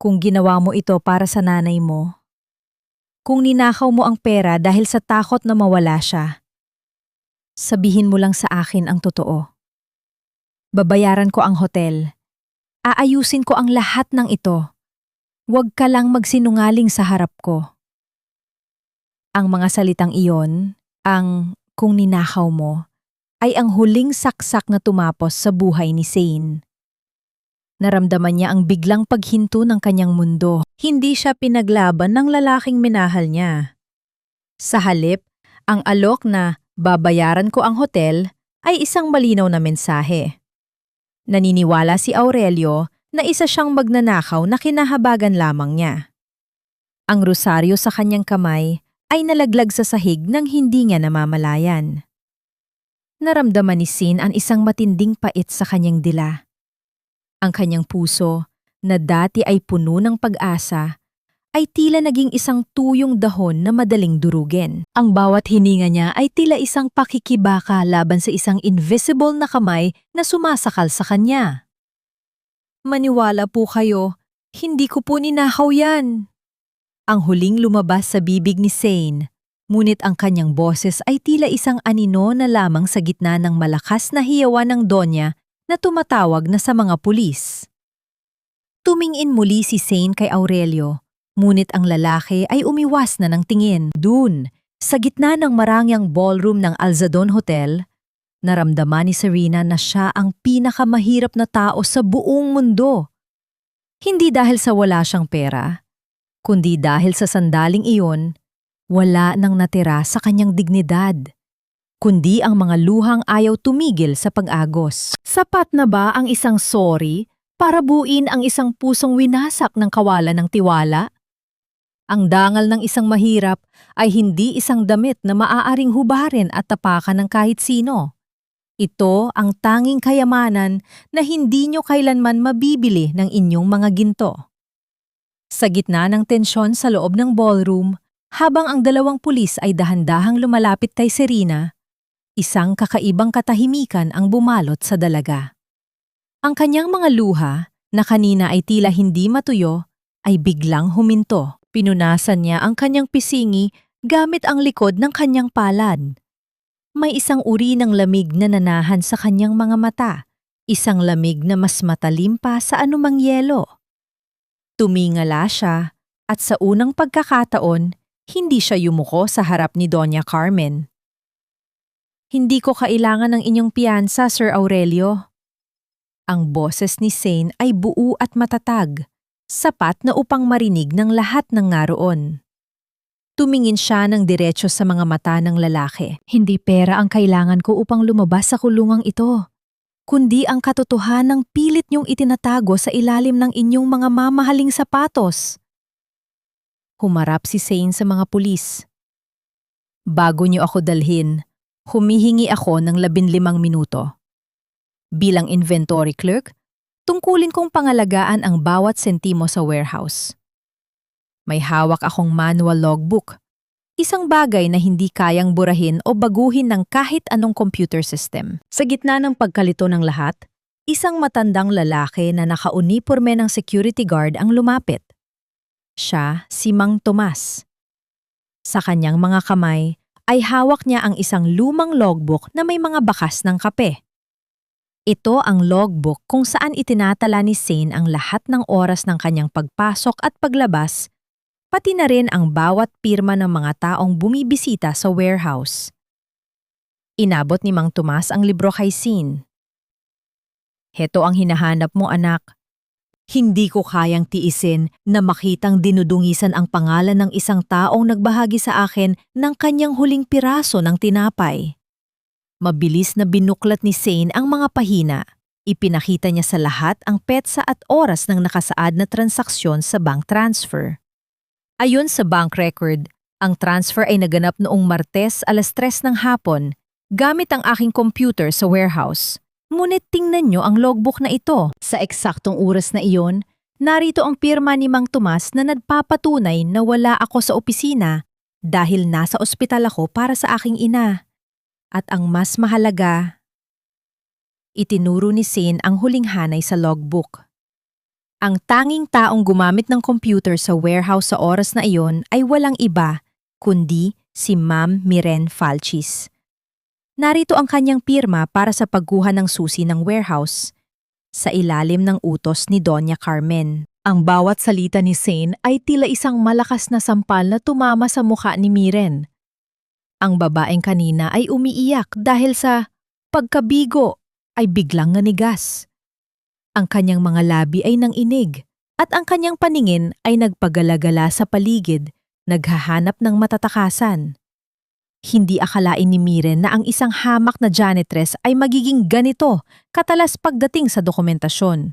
Kung ginawa mo ito para sa nanay mo, kung ninakaw mo ang pera dahil sa takot na mawala siya, sabihin mo lang sa akin ang totoo. Babayaran ko ang hotel. Aayusin ko ang lahat ng ito. Huwag ka lang magsinungaling sa harap ko. Ang mga salitang iyon, ang kung ninakaw mo, ay ang huling saksak na tumapos sa buhay ni Zane. Naramdaman niya ang biglang paghinto ng kanyang mundo. Hindi siya pinaglaban ng lalaking minahal niya. Sa halip, ang alok na babayaran ko ang hotel ay isang malinaw na mensahe. Naniniwala si Aurelio na isa siyang magnanakaw na kinahabagan lamang niya. Ang rosaryo sa kanyang kamay ay nalaglag sa sahig nang hindi niya namamalayan. Naramdaman ni Zane ang isang matinding pait sa kanyang dila. Ang kanyang puso, na dati ay puno ng pag-asa, ay tila naging isang tuyong dahon na madaling durugin. Ang bawat hininga niya ay tila isang pakikibaka laban sa isang invisible na kamay na sumasakal sa kanya. Maniwala po kayo, hindi ko po ninakaw yan. Ang huling lumabas sa bibig ni Zane, ngunit ang kanyang boses ay tila isang anino na lamang sa gitna ng malakas na hiyawan ng Donya na tumatawag na sa mga pulis. Tumingin muli si Zane kay Aurelio, ngunit ang lalaki ay umiwas na ng tingin. Dun, sa gitna ng marangyang ballroom ng Alzadon Hotel, naramdaman ni Serena na siya ang pinakamahirap na tao sa buong mundo. Hindi dahil sa wala siyang pera, kundi dahil sa sandaling iyon, wala nang natira sa kanyang dignidad, kundi ang mga luhang ayaw tumigil sa pag-agos. Sapat na ba ang isang sorry para buuin ang isang pusong winasak ng kawalan ng tiwala? Ang dangal ng isang mahirap ay hindi isang damit na maaaring hubarin at tapakan ng kahit sino. Ito ang tanging kayamanan na hindi nyo kailanman mabibili ng inyong mga ginto. Sa gitna ng tensyon sa loob ng ballroom, habang ang dalawang pulis ay dahan-dahang lumalapit kay Serena, isang kakaibang katahimikan ang bumalot sa dalaga. Ang kanyang mga luha, na kanina ay tila hindi matuyo, ay biglang huminto. Pinunasan niya ang kanyang pisingi gamit ang likod ng kanyang palad. May isang uri ng lamig na nanahan sa kanyang mga mata, isang lamig na mas matalim pa sa anumang yelo. Tumingala siya at sa unang pagkakataon, hindi siya yumuko sa harap ni Doña Carmen. "Hindi ko kailangan ng inyong piyansa, Sir Aurelio." Ang boses ni Zane ay buo at matatag, sapat na upang marinig ng lahat ng naroon. Tumingin siya ng diretso sa mga mata ng lalaki. "Hindi pera ang kailangan ko upang lumabas sa kulungang ito, kundi ang katotohanang pilit niyong itinatago sa ilalim ng inyong mga mamahaling sapatos." Humarap si Zane sa mga pulis. "Bago niyo ako dalhin, humihingi ako ng 15 minuto. Bilang inventory clerk, tungkulin kong pangalagaan ang bawat sentimo sa warehouse. May hawak akong manual logbook, isang bagay na hindi kayang burahin o baguhin ng kahit anong computer system." Sa gitna ng pagkalito ng lahat, isang matandang lalaki na nakauniporme ng security guard ang lumapit. Siya si Mang Tomas. Sa kanyang mga kamay ay hawak niya ang isang lumang logbook na may mga bakas ng kape. Ito ang logbook kung saan itinatala ni Zane ang lahat ng oras ng kanyang pagpasok at paglabas, pati na rin ang bawat pirma ng mga taong bumibisita sa warehouse. Inabot ni Mang Tomas ang libro kay Zane. "Heto ang hinahanap mo, anak. Hindi ko kayang tiisin na makitang dinudungisan ang pangalan ng isang taong nagbahagi sa akin ng kanyang huling piraso ng tinapay." Mabilis na binuklat ni Zane ang mga pahina. Ipinakita niya sa lahat ang petsa at oras ng nakasaad na transaksyon sa bank transfer. Ayon sa bank record, ang transfer ay naganap noong Martes 3:00 ng hapon gamit ang aking computer sa warehouse. Ngunit tingnan niyo ang logbook na ito. Sa eksaktong oras na iyon, narito ang pirma ni Mang Tomas na nagpapatunay na wala ako sa opisina dahil nasa ospital ako para sa aking ina. At ang mas mahalaga, itinuro ni Zane ang huling hanay sa logbook. Ang tanging taong gumamit ng computer sa warehouse sa oras na iyon ay walang iba, kundi si Ma'am Miren Falchis. Narito ang kanyang pirma para sa pagkuha ng susi ng warehouse, sa ilalim ng utos ni Doña Carmen. Ang bawat salita ni Zane ay tila isang malakas na sampal na tumama sa mukha ni Miren. Ang babaeng kanina ay umiiyak dahil sa pagkabigo ay biglang nanigas. Ang kanyang mga labi ay nanginig at ang kanyang paningin ay nagpagalagala sa paligid, naghahanap ng matatakasan. Hindi akalain ni Miren na ang isang hamak na janitress ay magiging ganito katalas pagdating sa dokumentasyon.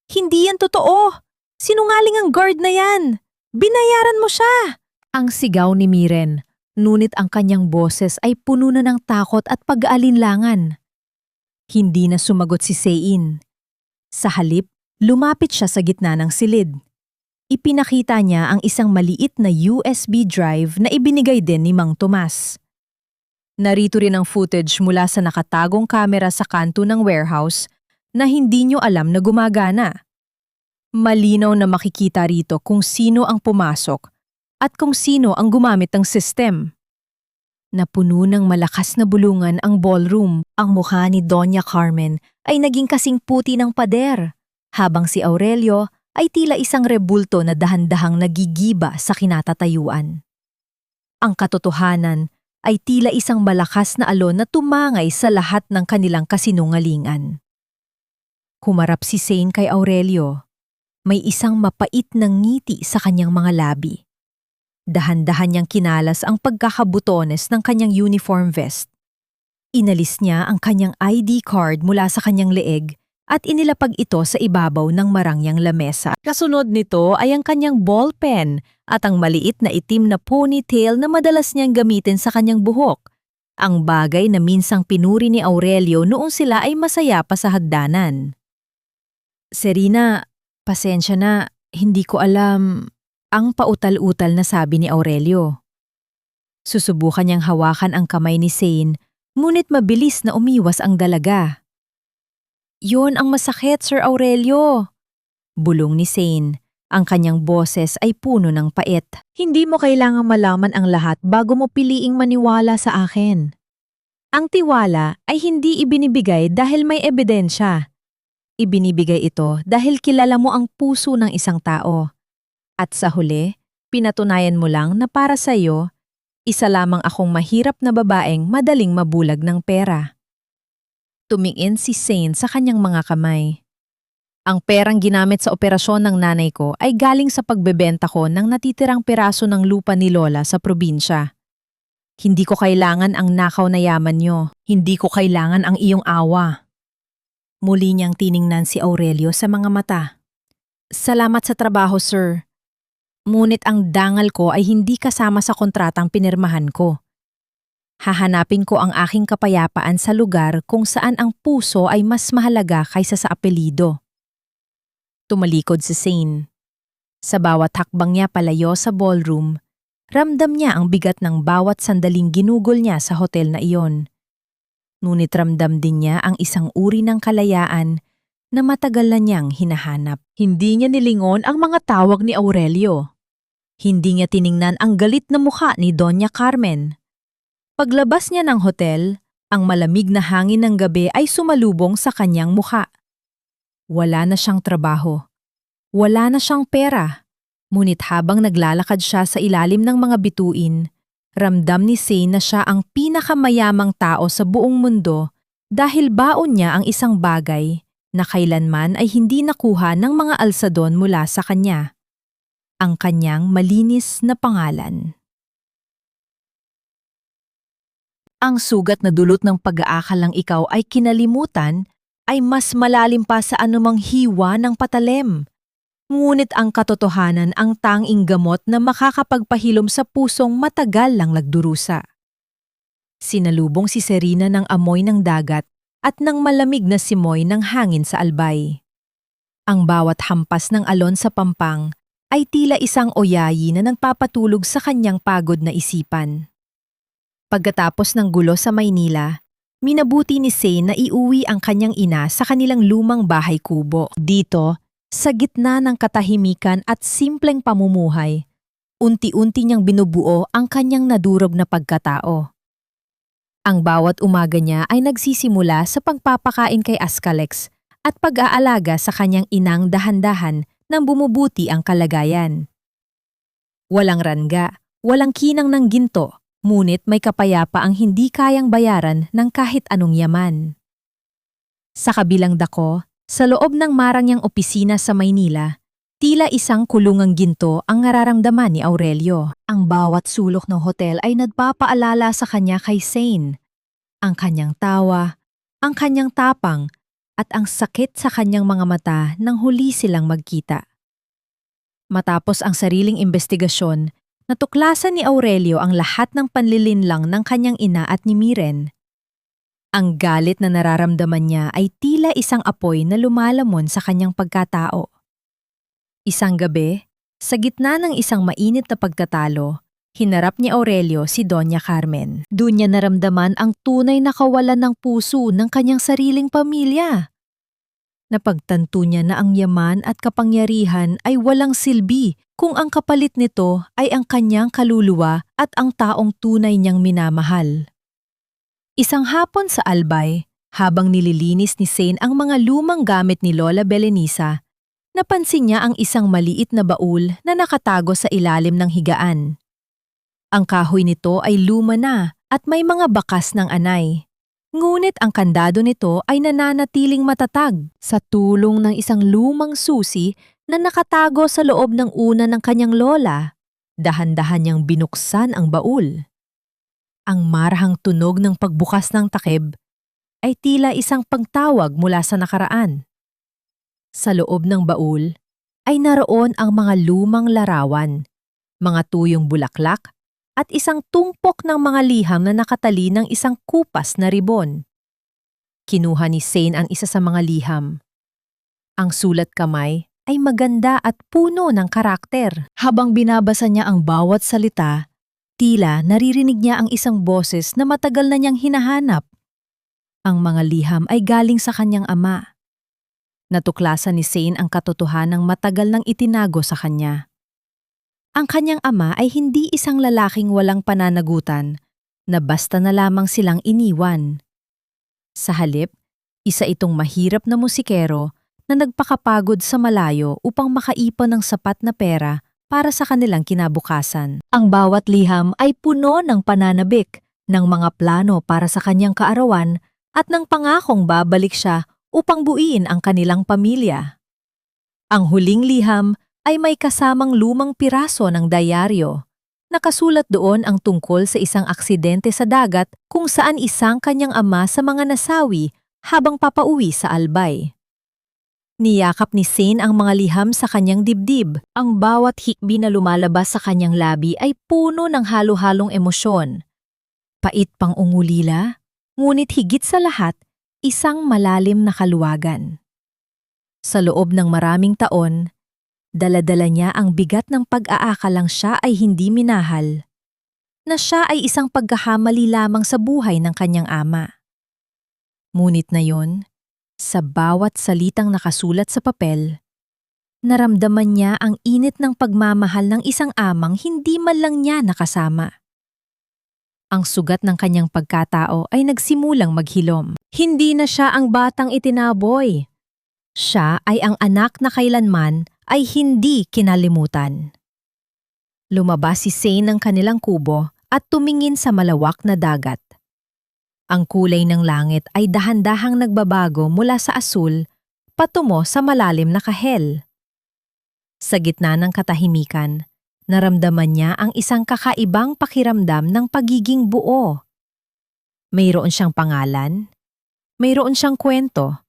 "Hindi yan totoo! Sinungaling ang guard na yan! Binayaran mo siya!" Ang sigaw ni Miren. Ngunit ang kanyang boses ay puno na ng takot at pag-aalinlangan. Hindi na sumagot si Zane. Sa halip, lumapit siya sa gitna ng silid. Ipinakita niya ang isang maliit na USB drive na ibinigay din ni Mang Tomas. Narito rin ang footage mula sa nakatagong kamera sa kanto ng warehouse na hindi nyo alam na gumagana. Malinaw na makikita rito kung sino ang pumasok at kung sino ang gumamit ng system. Napuno ng malakas na bulungan ang ballroom. Ang mukha ni Doña Carmen ay naging kasing puti ng pader, habang si Aurelio ay tila isang rebulto na dahan-dahang nagigiba sa kinatatayuan. Ang katotohanan ay tila isang malakas na alon na tumangay sa lahat ng kanilang kasinungalingan. Humarap si Zane kay Aurelio. May isang mapait na ngiti sa kanyang mga labi. Dahan-dahan niyang kinalas ang pagkakabutones ng kanyang uniform vest. Inalis niya ang kanyang ID card mula sa kanyang leeg at inilapag ito sa ibabaw ng marangyang lamesa. Kasunod nito ay ang kanyang ballpen at ang maliit na itim na ponytail na madalas niyang gamitin sa kanyang buhok. ang bagay na minsang pinuri ni Aurelio noong sila ay masaya pa sa hagdanan. Serena, pasensya na, hindi ko alam, ang pautal-utal na sabi ni Aurelio. Susubukan niyang hawakan ang kamay ni Zane, ngunit mabilis na umiwas ang dalaga. Yon ang masakit, Sir Aurelio, bulong ni Zane. Ang kanyang boses ay puno ng pait. Hindi mo kailangang malaman ang lahat bago mo piliing maniwala sa akin. Ang tiwala ay hindi ibinibigay dahil may ebidensya. Ibinibigay ito dahil kilala mo ang puso ng isang tao. At sa huli, pinatunayan mo lang na para sa iyo, isa lamang akong mahirap na babaeng madaling mabulag ng pera. Tumingin si Zane sa kanyang mga kamay. Ang perang ginamit sa operasyon ng nanay ko ay galing sa pagbebenta ko ng natitirang piraso ng lupa ni Lola sa probinsya. Hindi ko kailangan ang nakaw na yaman niyo. Hindi ko kailangan ang iyong awa. Muli niyang tiningnan si Aurelio sa mga mata. Salamat sa trabaho, sir. Ngunit ang dangal ko ay hindi kasama sa kontratang pinirmahan ko. Hahanapin ko ang aking kapayapaan sa lugar kung saan ang puso ay mas mahalaga kaysa sa apelido. Tumalikod si Zane. Sa bawat hakbang niya palayo sa ballroom, ramdam niya ang bigat ng bawat sandaling ginugol niya sa hotel na iyon. Ngunit ramdam din niya ang isang uri ng kalayaan na matagal na niyang hinahanap. Hindi niya nilingon ang mga tawag ni Aurelio. Hindi niya tiningnan ang galit na mukha ni Doña Carmen. Paglabas niya ng hotel, ang malamig na hangin ng gabi ay sumalubong sa kanyang mukha. Wala na siyang trabaho. Wala na siyang pera. Ngunit habang naglalakad siya sa ilalim ng mga bituin, ramdam ni Zane na siya ang pinakamayamang tao sa buong mundo dahil baon niya ang isang bagay na kailanman ay hindi nakuha ng mga alsadon mula sa kanya. Ang kanyang malinis na pangalan. Ang sugat na dulot ng pag-aakalang ikaw ay kinalimutan ay mas malalim pa sa anumang hiwa ng patalim. Ngunit ang katotohanan ang tanging gamot na makakapagpahilom sa pusong matagal lang nagdurusa. Sinalubong si Serena ng amoy ng dagat at ng malamig na simoy ng hangin sa albay. Ang bawat hampas ng alon sa pampang ay tila isang oyayi na nagpapatulog sa kanyang pagod na isipan. Pagkatapos ng gulo sa Maynila, minabuti ni Zane na iuwi ang kanyang ina sa kanilang lumang bahay kubo. Dito, sa gitna ng katahimikan at simpleng pamumuhay, unti-unti niyang binubuo ang kanyang nadurog na pagkatao. Ang bawat umaga niya ay nagsisimula sa pagpapakain kay Ascalex at pag-aalaga sa kanyang inang dahan-dahan nang bumubuti ang kalagayan. Walang rangga, walang kinang ng ginto, ngunit may kapayapa ang hindi kayang bayaran ng kahit anong yaman. Sa kabilang dako, sa loob ng marangyang opisina sa Maynila, tila isang kulungang ginto ang nararamdaman ni Aurelio. Ang bawat sulok ng hotel ay nagpapaalala sa kanya kay Zane. Ang kanyang tawa, ang kanyang tapang, at ang sakit sa kanyang mga mata nang huli silang magkita. Matapos ang sariling investigasyon, natuklasan ni Aurelio ang lahat ng panlilinlang ng kanyang ina at ni Miren. Ang galit na nararamdaman niya ay tila isang apoy na lumalamon sa kanyang pagkatao. Isang gabi, sa gitna ng isang mainit na pagtatalo, hinarap ni Aurelio si Doña Carmen. Doon niya naramdaman ang tunay na kawalan ng puso ng kanyang sariling pamilya. Napagtanto niya na ang yaman at kapangyarihan ay walang silbi kung ang kapalit nito ay ang kanyang kaluluwa at ang taong tunay niyang minamahal. Isang hapon sa Albay, habang nililinis ni Zane ang mga lumang gamit ni Lola Belenisa, napansin niya ang isang maliit na baul na nakatago sa ilalim ng higaan. Ang kahoy nito ay luma na at may mga bakas ng anay. Ngunit ang kandado nito ay nananatiling matatag sa tulong ng isang lumang susi na nakatago sa loob ng una ng kanyang lola. Dahan-dahan niyang binuksan ang baul. Ang marahang tunog ng pagbukas ng takip ay tila isang pagtawag mula sa nakaraan. Sa loob ng baul ay naroon ang mga lumang larawan, mga tuyong bulaklak, at isang tumpok ng mga liham na nakatali ng isang kupas na ribon. Kinuha ni Zane ang isa sa mga liham. Ang sulat kamay ay maganda at puno ng karakter. Habang binabasa niya ang bawat salita, tila naririnig niya ang isang boses na matagal na niyang hinahanap. Ang mga liham ay galing sa kanyang ama. Natuklasan ni Zane ang katotohanang matagal nang itinago sa kanya. Ang kanyang ama ay hindi isang lalaking walang pananagutan na basta na lamang silang iniwan. Sa halip, isa itong mahirap na musikero na nagpakapagod sa malayo upang makaipon ng sapat na pera para sa kanilang kinabukasan. Ang bawat liham ay puno ng pananabik, ng mga plano para sa kanyang kaarawan at ng pangakong babalik siya upang buuin ang kanilang pamilya. Ang huling liham ay may kasamang lumang piraso ng dayaryo. Nakasulat doon ang tungkol sa isang aksidente sa dagat kung saan isang kanyang ama sa mga nasawi habang papauwi sa Albay. Niyakap ni Zane ang mga liham sa kanyang dibdib. Ang bawat hikbi na lumalabas sa kanyang labi ay puno ng halo-halong emosyon. Pait pang ungulila, ngunit higit sa lahat, isang malalim na kaluwagan. Sa loob ng maraming taon, dala-dala niya ang bigat ng pag-aakalang siya ay hindi minahal, na siya ay isang pagkahamali lamang sa buhay ng kanyang ama. Ngunit na yon, sa bawat salitang nakasulat sa papel, naramdaman niya ang init ng pagmamahal ng isang amang hindi man lang niya nakasama. Ang sugat ng kanyang pagkatao ay nagsimulang maghilom. Hindi na siya ang batang itinaboy. Siya ay ang anak na kailanman ay hindi kinalimutan. Lumabas si Zane ng kanilang kubo at tumingin sa malawak na dagat. Ang kulay ng langit ay dahan-dahang nagbabago mula sa asul patungo sa malalim na kahel. Sa gitna ng katahimikan, naramdaman niya ang isang kakaibang pakiramdam ng pagiging buo. Mayroon siyang pangalan, mayroon siyang kwento,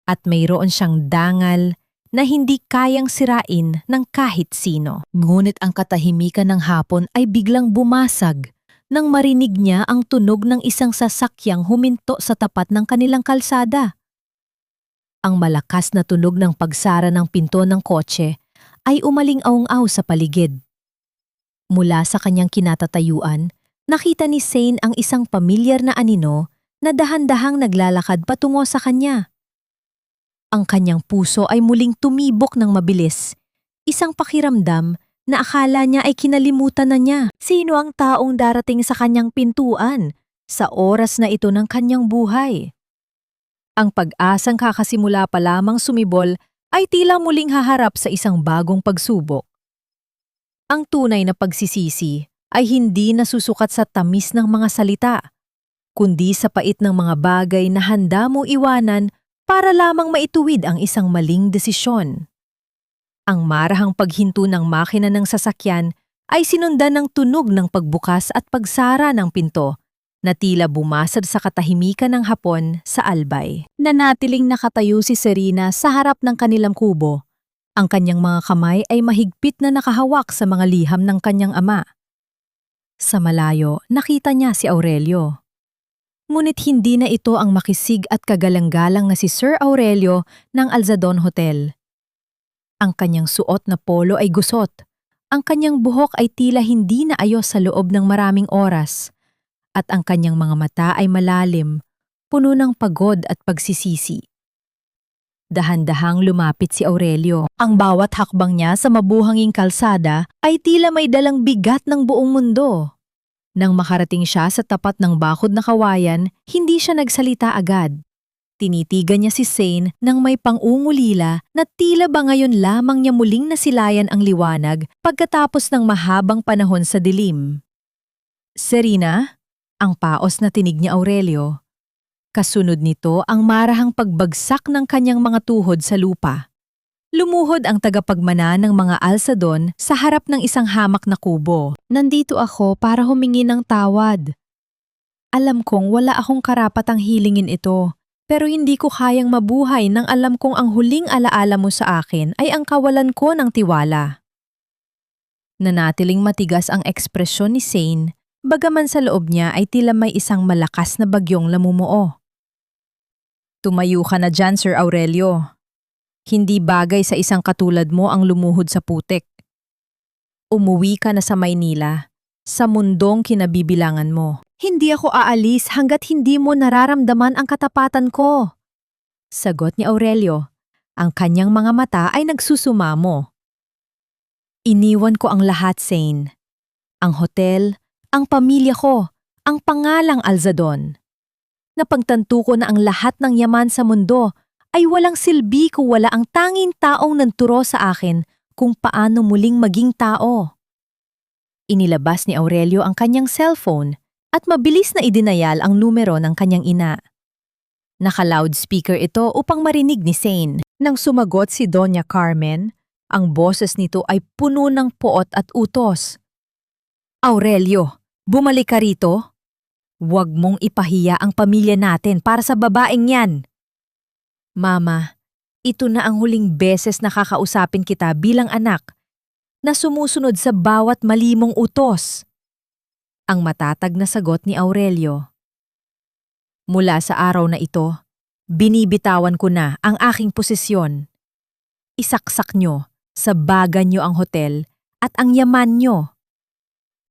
at mayroon siyang dangal na hindi kayang sirain ng kahit sino. Ngunit ang katahimikan ng hapon ay biglang bumasag nang marinig niya ang tunog ng isang sasakyang huminto sa tapat ng kanilang kalsada. Ang malakas na tunog ng pagsara ng pinto ng kotse ay umaling-aung-aw sa paligid. Mula sa kanyang kinatatayuan, nakita ni Zane ang isang pamilyar na anino na dahan-dahang naglalakad patungo sa kanya. Ang kanyang puso ay muling tumibok ng mabilis, isang pakiramdam na akala niya ay kinalimutan na niya. Sino ang taong darating sa kanyang pintuan sa oras na ito ng kanyang buhay? Ang pag-asang kakasimula pa lamang sumibol ay tila muling haharap sa isang bagong pagsubok. Ang tunay na pagsisisi ay hindi nasusukat sa tamis ng mga salita, kundi sa pait ng mga bagay na handa mong iwanan para lamang maituwid ang isang maling desisyon. Ang marahang paghinto ng makina ng sasakyan ay sinundan ng tunog ng pagbukas at pagsara ng pinto na tila bumasad sa katahimikan ng hapon sa Albay. Nanatiling nakatayo si Serena sa harap ng kanilang kubo. Ang kanyang mga kamay ay mahigpit na nakahawak sa mga liham ng kanyang ama. Sa malayo, nakita niya si Aurelio. Ngunit hindi na ito ang makisig at kagalang-galang na si Sir Aurelio ng Alzadon Hotel. Ang kanyang suot na polo ay gusot. Ang kanyang buhok ay tila hindi na ayos sa loob ng maraming oras. At ang kanyang mga mata ay malalim, puno ng pagod at pagsisisi. Dahan-dahang lumapit si Aurelio. Ang bawat hakbang niya sa mabuhanging kalsada ay tila may dalang bigat ng buong mundo. Nang makarating siya sa tapat ng bakod na kawayan, hindi siya nagsalita agad. Tinitigan niya si Zane nang may pang-ungulila na tila ba ngayon lamang niya muling nasilayan ang liwanag pagkatapos ng mahabang panahon sa dilim. Serena, ang paos na tinig ni Aurelio. Kasunod nito ang marahang pagbagsak ng kanyang mga tuhod sa lupa. Lumuhod ang tagapagmana ng mga alsadon sa harap ng isang hamak na kubo. Nandito ako para humingi ng tawad. Alam kong wala akong karapatang hilingin ito. Pero hindi ko kayang mabuhay nang alam kong ang huling alaala mo sa akin ay ang kawalan ko ng tiwala. Nanatiling matigas ang ekspresyon ni Zane Bagaman sa loob niya ay tila may isang malakas na bagyong namumuo. Tumayo ka na dyan, Sir Aurelio. Hindi bagay sa isang katulad mo ang lumuhod sa putik. Umuwi ka na sa Maynila, sa mundong kinabibilangan mo. Hindi ako aalis hanggat hindi mo nararamdaman ang katapatan ko. Sagot ni Aurelio. Ang kanyang mga mata ay nagsusumamo. Iniwan ko ang lahat, Zane. Ang hotel, ang pamilya ko, ang pangalang Alzadon. Napagtanto ko na ang lahat ng yaman sa mundo ay walang silbi kung wala ang tanging taong nagturo sa akin kung paano muling maging tao. Inilabas ni Aurelio ang kanyang cellphone at mabilis na idinayal ang numero ng kanyang ina. Naka-loudspeaker ito upang marinig ni Zane. Nang sumagot si Doña Carmen, ang boses nito ay puno ng poot at utos. Aurelio, bumalik ka rito? Huwag mong ipahiya ang pamilya natin para sa babaeng yan. Mama, ito na ang huling beses na kakausapin kita bilang anak na sumusunod sa bawat mali mong utos. Ang matatag na sagot ni Aurelio. Mula sa araw na ito, binibitawan ko na ang aking posisyon. Isaksak nyo, sabagan nyo ang hotel at ang yaman nyo.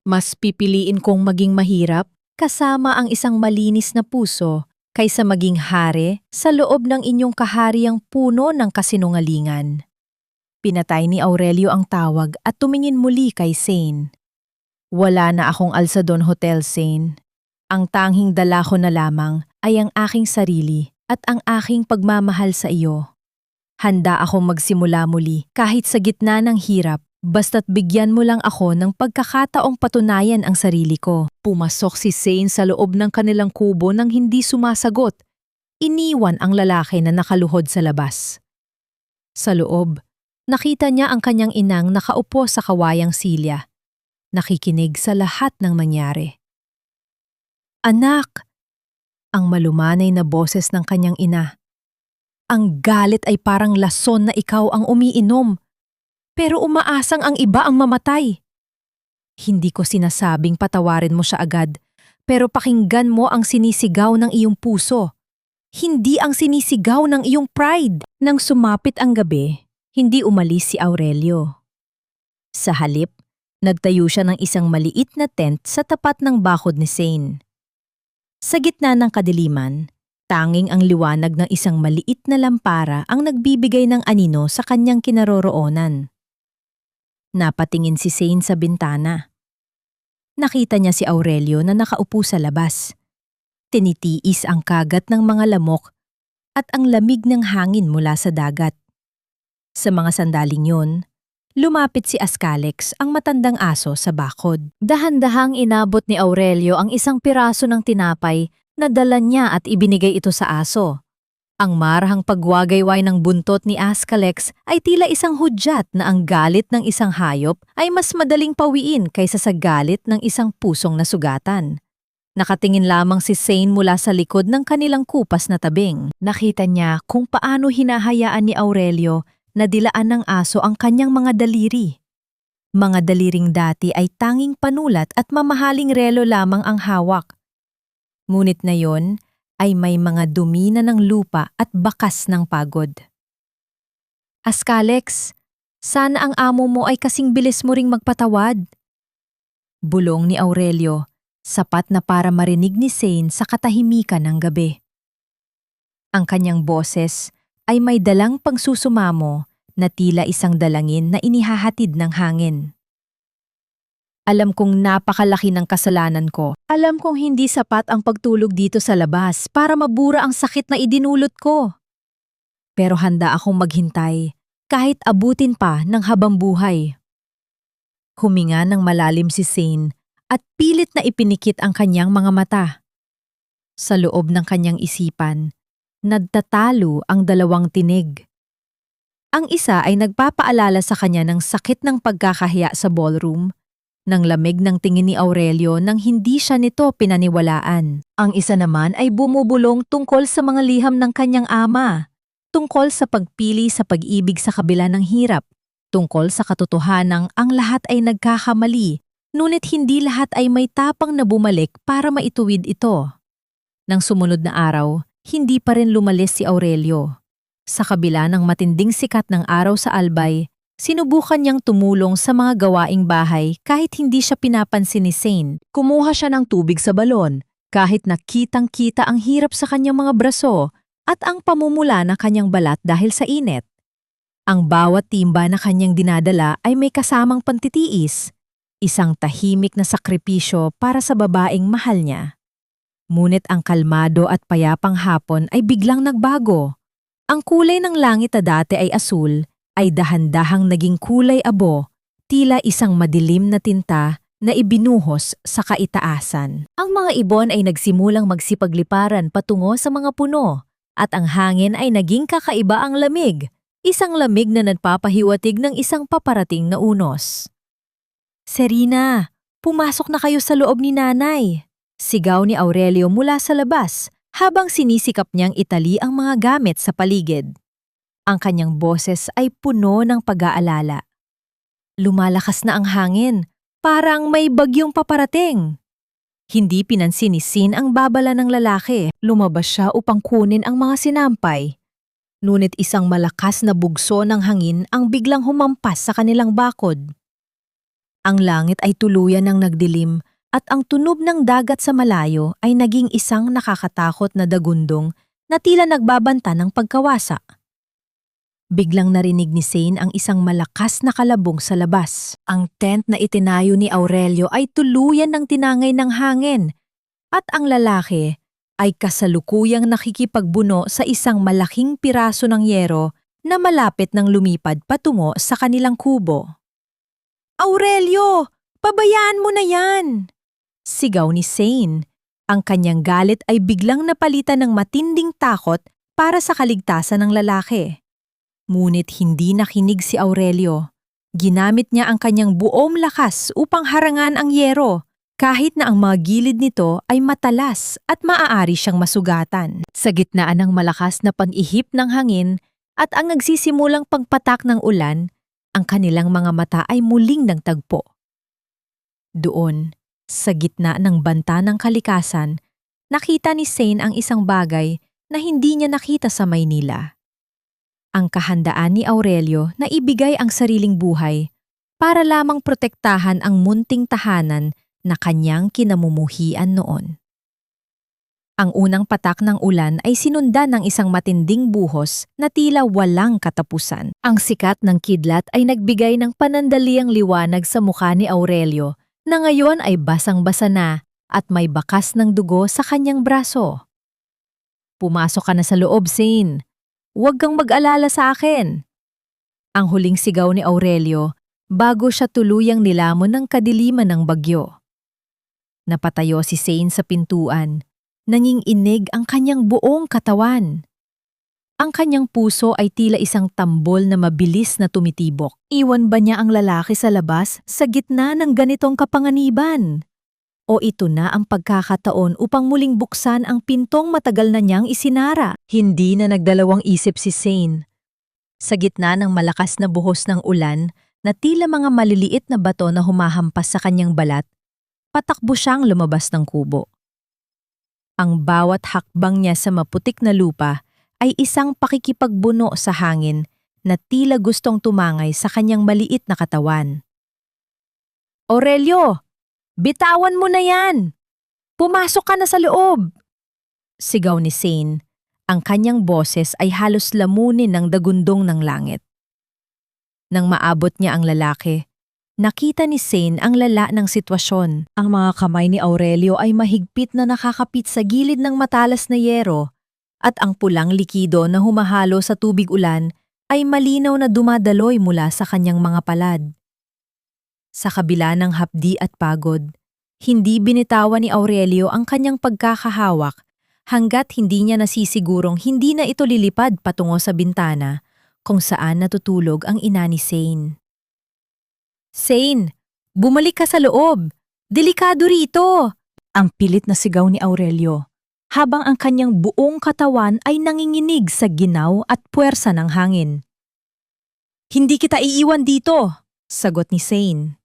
Mas pipiliin kong maging mahirap kasama ang isang malinis na puso kaysa maging hari sa loob ng inyong kahariang puno ng kasinungalingan. Pinatay ni Aurelio ang tawag at tumingin muli kay Zane. Wala na akong Alzadon Hotel, Zane. Ang tanging dala ko na lamang ay ang aking sarili at ang aking pagmamahal sa iyo. Handa akong magsimula muli kahit sa gitna ng hirap, basta't bigyan mo lang ako ng pagkakataong patunayan ang sarili ko. Pumasok si Zane sa loob ng kanilang kubo nang hindi sumasagot. Iniwan ang lalaki na nakaluhod sa labas. Sa loob, nakita niya ang kanyang inang nakaupo sa kawayang silya, nakikinig sa lahat ng nangyari. Anak! Ang malumanay na boses ng kanyang ina. Ang galit ay parang lason na ikaw ang umiinom, pero umaasang ang iba ang mamatay. Hindi ko sinasabing patawarin mo siya agad, pero pakinggan mo ang sinisigaw ng iyong puso. Hindi ang sinisigaw ng iyong pride. Nang sumapit ang gabi, hindi umalis si Aurelio. Sa halip, nagtayo siya ng isang maliit na tent sa tapat ng bakod ni Zane. Sa gitna ng kadiliman, tanging ang liwanag ng isang maliit na lampara ang nagbibigay ng anino sa kanyang kinaroroonan. Napatingin si Zane sa bintana. Nakita niya si Aurelio na nakaupo sa labas. Tinitiis ang kagat ng mga lamok at ang lamig ng hangin mula sa dagat. Sa mga sandaling yun, lumapit si Ascalex, ang matandang aso, sa bakod. Dahan-dahang inabot ni Aurelio ang isang piraso ng tinapay na dala niya at ibinigay ito sa aso. Ang marahang pagwagayway ng buntot ni Ascalex ay tila isang hudyat na ang galit ng isang hayop ay mas madaling pawiin kaysa sa galit ng isang pusong nasugatan. Nakatingin lamang si Zane mula sa likod ng kanilang kupas na tabing. Nakita niya kung paano hinahayaan ni Aurelio na dilaan ng aso ang kanyang mga daliri. Mga daliring dati ay tanging panulat at mamahaling relo lamang ang hawak. Ngunit na yon ay may mga dumi na ng lupa at bakas ng pagod. Ascalex, sana ang amo mo ay kasing bilis mo ring magpatawad. Bulong ni Aurelio, sapat na para marinig ni Zane sa katahimikan ng gabi. Ang kanyang boses ay may dalang pagsusumamo na tila isang dalangin na inihahatid ng hangin. Alam kong napakalaki ng kasalanan ko. Alam kong hindi sapat ang pagtulog dito sa labas para mabura ang sakit na idinulot ko. Pero handa akong maghintay kahit abutin pa ng habang buhay. Huminga ng malalim si Zane at pilit na ipinikit ang kanyang mga mata. Sa loob ng kanyang isipan, nagtatalo ang dalawang tinig. Ang isa ay nagpapaalala sa kanya ng sakit ng pagkakahiya sa ballroom, ng lamig ng tingin ni Aurelio nang hindi siya nito pinaniwalaan. Ang isa naman ay bumubulong tungkol sa mga liham ng kanyang ama, tungkol sa pagpili sa pag-ibig sa kabila ng hirap, tungkol sa katotohanang ang lahat ay nagkakamali, Ngunit hindi lahat ay may tapang na bumalik para maituwid ito. Nang sumunod na araw, hindi pa rin lumalis si Aurelio. Sa kabila ng matinding sikat ng araw sa Albay, sinubukan niyang tumulong sa mga gawaing bahay kahit hindi siya pinapansin ni Zane. Kumuha siya ng tubig sa balon kahit nakitang-kita ang hirap sa kanyang mga braso at ang pamumula na kanyang balat dahil sa init. Ang bawat timba na kanyang dinadala ay may kasamang pantitiis, isang tahimik na sakripisyo para sa babaeng mahal niya. Ngunit ang kalmado at payapang hapon ay biglang nagbago. Ang kulay ng langit na dati ay asul, ay dahan-dahang naging kulay abo, tila isang madilim na tinta na ibinuhos sa kaitaasan. Ang mga ibon ay nagsimulang magsipagliparan patungo sa mga puno, at ang hangin ay naging kakaiba ang lamig, isang lamig na nagpapahiwatig ng isang paparating na unos. "Serena, pumasok na kayo sa loob ni nanay," sigaw ni Aurelio mula sa labas, habang sinisikap niyang itali ang mga gamit sa paligid. Ang kanyang boses ay puno ng pag-aalala. Lumalakas na ang hangin, parang may bagyong paparating. Hindi pinansin ni Sin ang babala ng lalaki. Lumabas siya upang kunin ang mga sinampay. Ngunit isang malakas na bugso ng hangin ang biglang humampas sa kanilang bakod. Ang langit ay tuluyan ng nagdilim, at ang tunog ng dagat sa malayo ay naging isang nakakatakot na dagundong na tila nagbabanta ng pagkawasa. Biglang narinig ni Zane ang isang malakas na kalabog sa labas. Ang tent na itinayo ni Aurelio ay tuluyan ng tinangay ng hangin, at ang lalaki ay kasalukuyang nakikipagbuno sa isang malaking piraso ng yero na malapit ng lumipad patungo sa kanilang kubo. "Aurelio! Pabayaan mo na yan!" Sigaw ni Zane. Ang kanyang galit ay biglang napalitan ng matinding takot para sa kaligtasan ng lalaki. Ngunit hindi nakinig si Aurelio. Ginamit niya ang kanyang buong lakas upang harangan ang yero, kahit na ang mga gilid nito ay matalas at maaari siyang masugatan. Sa gitnaan ng malakas na pag-ihip ng hangin at ang nagsisimulang pagpatak ng ulan, ang kanilang mga mata ay muling nagtagpo. Doon, sa gitna ng banta ng kalikasan, nakita ni Zane ang isang bagay na hindi niya nakita sa Maynila. Ang kahandaan ni Aurelio na ibigay ang sariling buhay para lamang protektahan ang munting tahanan na kanyang kinamumuhian noon. Ang unang patak ng ulan ay sinundan ng isang matinding buhos na tila walang katapusan. Ang sikat ng kidlat ay nagbigay ng panandaliang liwanag sa mukha ni Aurelio na ngayon ay basang-basa na at may bakas ng dugo sa kanyang braso. "Pumasok ka na sa loob, Zane. Huwag kang mag-alala sa akin." Ang huling sigaw ni Aurelio bago siya tuluyang nilamon ng kadiliman ng bagyo. Napatayo si Zane sa pintuan. Nanginginig ang kanyang buong katawan. Ang kanyang puso ay tila isang tambol na mabilis na tumitibok. Iwan ba niya ang lalaki sa labas sa gitna ng ganitong kapanganiban? O ito na ang pagkakataon upang muling buksan ang pintong matagal na niyang isinara? Hindi na nagdalawang isip si Zane. Sa gitna ng malakas na buhos ng ulan na tila mga maliliit na bato na humahampas sa kanyang balat, patakbo siyang lumabas ng kubo. Ang bawat hakbang niya sa maputik na lupa ay isang pakikipagbuno sa hangin na tila gustong tumangay sa kanyang maliit na katawan. "Aurelio! Bitawan mo na yan! Pumasok ka na sa loob!" Sigaw ni Zane. Ang kanyang boses ay halos lamunin ng dagundong ng langit. Nang maabot niya ang lalaki, nakita ni Zane ang lala ng sitwasyon. Ang mga kamay ni Aurelio ay mahigpit na nakakapit sa gilid ng matalas na yero, at ang pulang likido na humahalo sa tubig ulan ay malinaw na dumadaloy mula sa kanyang mga palad. Sa kabila ng hapdi at pagod, hindi binitawan ni Aurelio ang kanyang pagkakahawak hanggat hindi niya nasisigurong hindi na ito lilipad patungo sa bintana kung saan natutulog ang ina ni Zane. "Zane, bumalik ka sa loob! Delikado rito!" Ang pilit na sigaw ni Aurelio, habang ang kanyang buong katawan ay nanginginig sa ginaw at puwersa ng hangin. "Hindi kita iiwan dito," sagot ni Zane.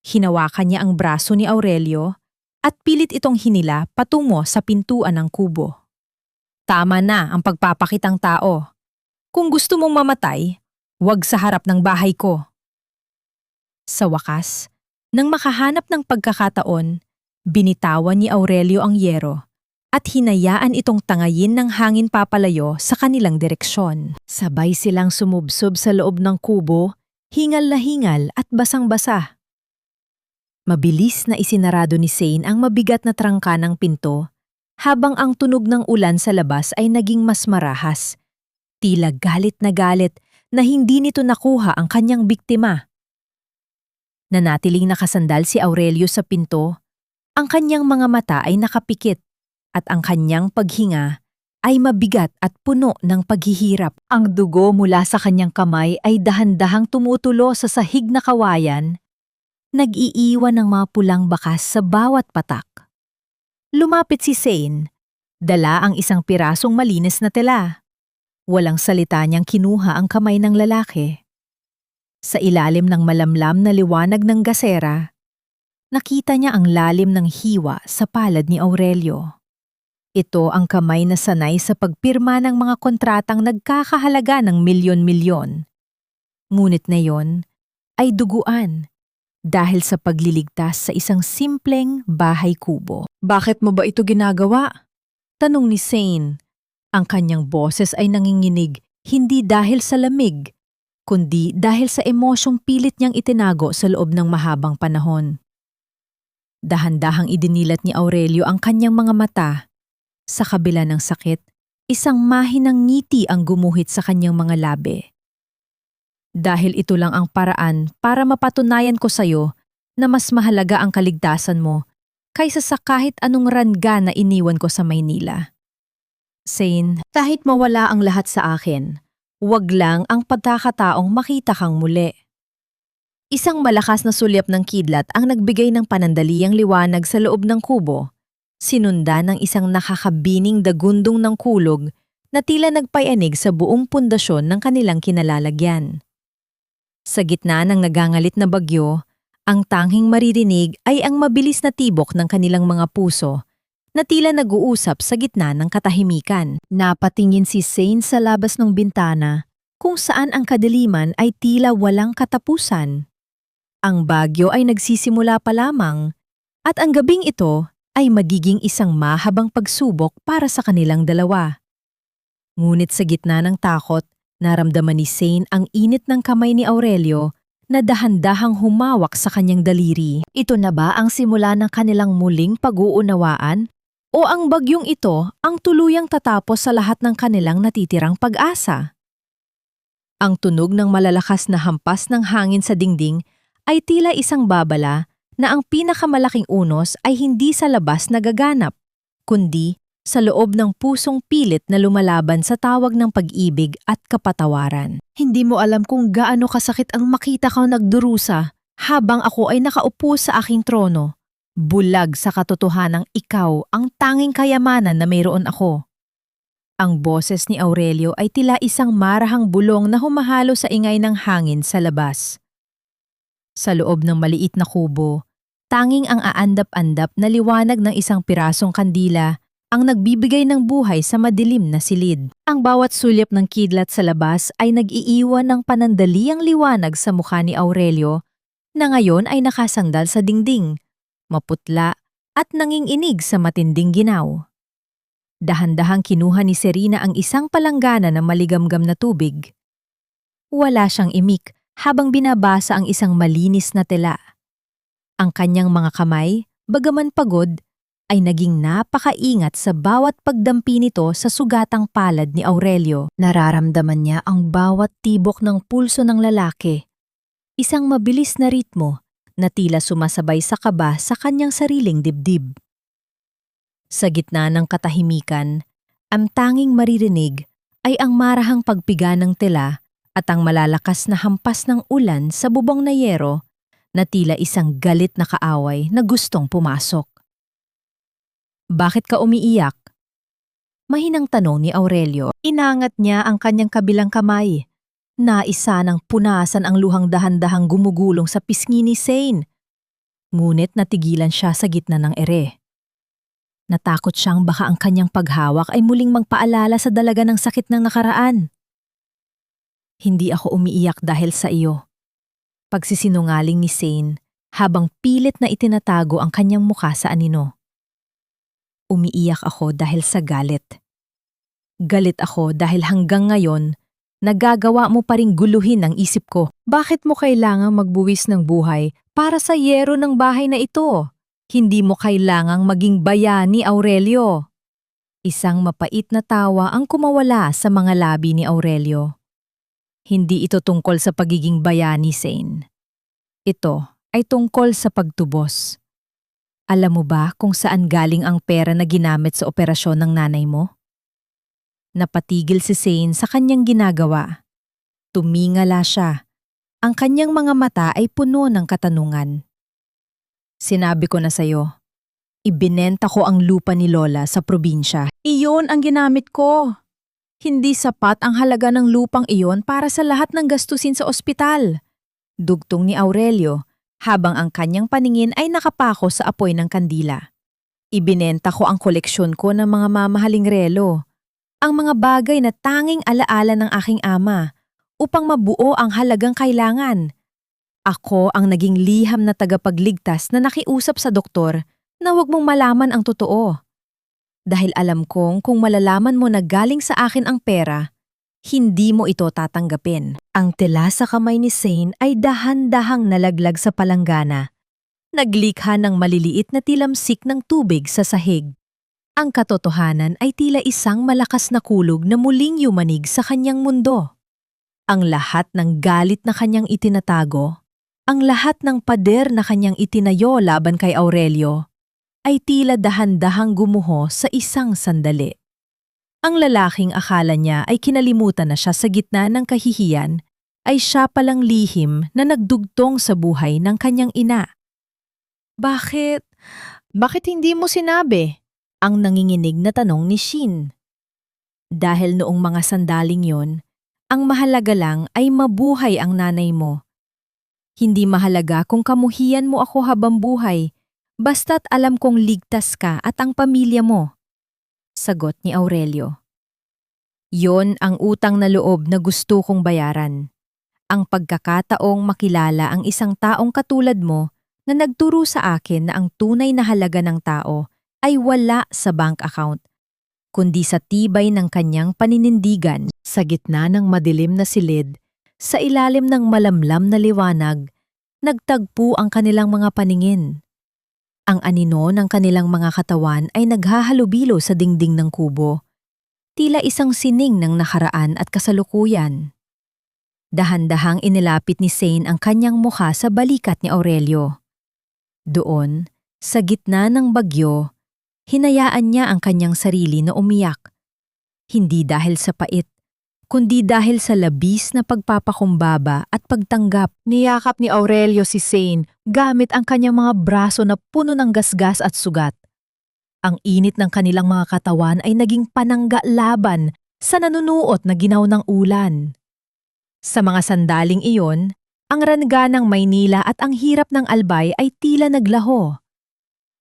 Hinawakan niya ang braso ni Aurelio at pilit itong hinila patungo sa pintuan ng kubo. Tama na ang pagpapakitang tao. Kung gusto mong mamatay, huwag sa harap ng bahay ko. Sa wakas, nang makahanap ng pagkakataon, binitawan ni Aurelio ang yero at hinayaan itong tangayin ng hangin papalayo sa kanilang direksyon. Sabay silang sumubsob sa loob ng kubo, hingal na hingal at basang-basa. Mabilis na isinarado ni Zane ang mabigat na trangka ng pinto, habang ang tunog ng ulan sa labas ay naging mas marahas. Tila galit na hindi nito nakuha ang kanyang biktima. Nanatiling nakasandal si Aurelio sa pinto, ang kanyang mga mata ay nakapikit at ang kanyang paghinga ay mabigat at puno ng paghihirap. Ang dugo mula sa kanyang kamay ay dahan-dahang tumutulo sa sahig na kawayan, nag-iiwan ng mga pulang bakas sa bawat patak. Lumapit si Zane, dala ang isang pirasong malinis na tela. Walang salita niyang kinuha ang kamay ng lalaki. Sa ilalim ng malamlam na liwanag ng gasera, nakita niya ang lalim ng hiwa sa palad ni Aurelio. Ito ang kamay na sanay sa pagpirma ng mga kontratang nagkakahalaga ng milyon-milyon. Ngunit ngayon ay duguan dahil sa pagliligtas sa isang simpleng bahay kubo. Bakit mo ba ito ginagawa? Tanong ni Zane. Ang kanyang boses ay nanginginig hindi dahil sa lamig, kundi dahil sa emosyong pilit niyang itinago sa loob ng mahabang panahon. Dahan-dahang idinilat ni Aurelio ang kanyang mga mata. Sa kabila ng sakit, isang mahinang ngiti ang gumuhit sa kanyang mga labi. Dahil ito lang ang paraan para mapatunayan ko sa'yo na mas mahalaga ang kaligtasan mo kaysa sa kahit anong rangga na iniwan ko sa Maynila. Zane, kahit mawala ang lahat sa akin, huwag lang ang pagkakataong makita kang muli. Isang malakas na sulyap ng kidlat ang nagbigay ng panandaliang liwanag sa loob ng kubo, sinundan ng isang nakakabining dagundong ng kulog na tila nagpayanig sa buong pundasyon ng kanilang kinalalagyan. Sa gitna ng nagangalit na bagyo, ang tanging maririnig ay ang mabilis na tibok ng kanilang mga puso na tila nag-uusap sa gitna ng katahimikan. Napatingin si Zane sa labas ng bintana kung saan ang kadiliman ay tila walang katapusan. Ang bagyo ay nagsisimula pa lamang at ang gabing ito ay magiging isang mahabang pagsubok para sa kanilang dalawa. Ngunit sa gitna ng takot, naramdaman ni Zane ang init ng kamay ni Aurelio na dahan-dahang humawak sa kanyang daliri. Ito na ba ang simula ng kanilang muling pag-uunawaan? O ang bagyong ito ang tuluyang tatapos sa lahat ng kanilang natitirang pag-asa? Ang tunog ng malalakas na hampas ng hangin sa dingding ay tila isang babala na ang pinakamalaking unos ay hindi sa labas nagaganap, kundi sa loob ng pusong pilit na lumalaban sa tawag ng pag-ibig at kapatawaran. Hindi mo alam kung gaano kasakit ang makita kang nagdurusa habang ako ay nakaupo sa aking trono. Bulag sa katotohanang ikaw ang tanging kayamanan na mayroon ako. Ang boses ni Aurelio ay tila isang marahang bulong na humahalo sa ingay ng hangin sa labas. Sa loob ng maliit na kubo, tanging ang aandap-andap na liwanag ng isang pirasong kandila ang nagbibigay ng buhay sa madilim na silid. Ang bawat sulyap ng kidlat sa labas ay nag-iiwan ng panandaliang liwanag sa mukha ni Aurelio na ngayon ay nakasandal sa dingding, maputla at nanginginig sa matinding ginaw. Dahan-dahang kinuha ni Serena ang isang palanggana ng maligamgam na tubig. Wala siyang imik habang binabasa ang isang malinis na tela. Ang kanyang mga kamay, bagaman pagod, ay naging napakaingat sa bawat pagdampi nito sa sugatang palad ni Aurelio. Nararamdaman niya ang bawat tibok ng pulso ng lalaki. Isang mabilis na ritmo na tila sumasabay sa kaba sa kanyang sariling dibdib. Sa gitna ng katahimikan, ang tanging maririnig ay ang marahang pagpiga ng tela at ang malalakas na hampas ng ulan sa bubong na yero na tila isang galit na kaaway na gustong pumasok. Bakit ka umiiyak? Mahinang tanong ni Aurelio. Inangat niya ang kanyang kabilang kamay. Naisa ng punasan ang luhang dahan-dahang gumugulong sa pisngi ni Zane. Ngunit natigilan siya sa gitna ng ere. Natakot siyang baka ang kanyang paghawak ay muling magpaalala sa dalaga ng sakit ng nakaraan. Hindi ako umiiyak dahil sa iyo. Pagsisinungaling ni Zane habang pilit na itinatago ang kanyang mukha sa anino. Umiiyak ako dahil sa galit. Galit ako dahil hanggang ngayon, nagagawa mo pa ring guluhin ang isip ko. Bakit mo kailangang magbuwis ng buhay para sa yero ng bahay na ito? Hindi mo kailangang maging bayani, Aurelio. Isang mapait na tawa ang kumawala sa mga labi ni Aurelio. Hindi ito tungkol sa pagiging bayani, Zane. Ito ay tungkol sa pagtubos. Alam mo ba kung saan galing ang pera na ginamit sa operasyon ng nanay mo? Napatigil si Zane sa kanyang ginagawa. Tumingala siya. Ang kanyang mga mata ay puno ng katanungan. Sinabi ko na sa'yo, ibinenta ko ang lupa ni Lola sa probinsya. Iyon ang ginamit ko. Hindi sapat ang halaga ng lupang iyon para sa lahat ng gastusin sa ospital. Dugtong ni Aurelio habang ang kanyang paningin ay nakapako sa apoy ng kandila. Ibinenta ko ang koleksyon ko ng mga mamahaling relo, ang mga bagay na tanging alaala ng aking ama upang mabuo ang halagang kailangan. Ako ang naging liham na tagapagligtas na nakiusap sa doktor na huwag mong malaman ang totoo. Dahil alam kong kung malalaman mo na galing sa akin ang pera, hindi mo ito tatanggapin. Ang tela sa kamay ni Zane ay dahan-dahang nalaglag sa palanggana. Naglikha ng maliliit na tilamsik ng tubig sa sahig. Ang katotohanan ay tila isang malakas na kulog na muling yumanig sa kanyang mundo. Ang lahat ng galit na kanyang itinatago, ang lahat ng pader na kanyang itinayo laban kay Aurelio, ay tila dahan-dahang gumuho sa isang sandali. Ang lalaking akala niya ay kinalimutan na siya sa gitna ng kahihiyan, ay siya palang lihim na nagdugtong sa buhay ng kanyang ina. Bakit? Bakit hindi mo sinabi? Ang nanginginig na tanong ni Shin. Dahil noong mga sandaling yon, ang mahalaga lang ay mabuhay ang nanay mo. Hindi mahalaga kung kamuhian mo ako habang buhay, basta't alam kong ligtas ka at ang pamilya mo. Sagot ni Aurelio. Yon ang utang na loob na gusto kong bayaran. Ang pagkakataong makilala ang isang taong katulad mo na nagturo sa akin na ang tunay na halaga ng tao ay wala sa bank account, kundi sa tibay ng kanyang paninindigan sa gitna ng madilim na silid. Sa ilalim ng malamlam na liwanag, nagtagpo ang kanilang mga paningin. Ang anino ng kanilang mga katawan ay naghahalubilo sa dingding ng kubo, tila isang sining ng nakaraan at kasalukuyan. Dahan-dahang inilapit ni Zane ang kanyang mukha sa balikat ni Aurelio. Doon, sa gitna ng bagyo, hinayaan niya ang kanyang sarili na umiyak. Hindi dahil sa pait, kundi dahil sa labis na pagpapakumbaba at pagtanggap. Niyakap ni Aurelio si Zane gamit ang kanyang mga braso na puno ng gasgas at sugat. Ang init ng kanilang mga katawan ay naging panangga laban sa nanunuot na ginaw ng ulan. Sa mga sandaling iyon, ang rangga ng Maynila at ang hirap ng Albay ay tila naglaho.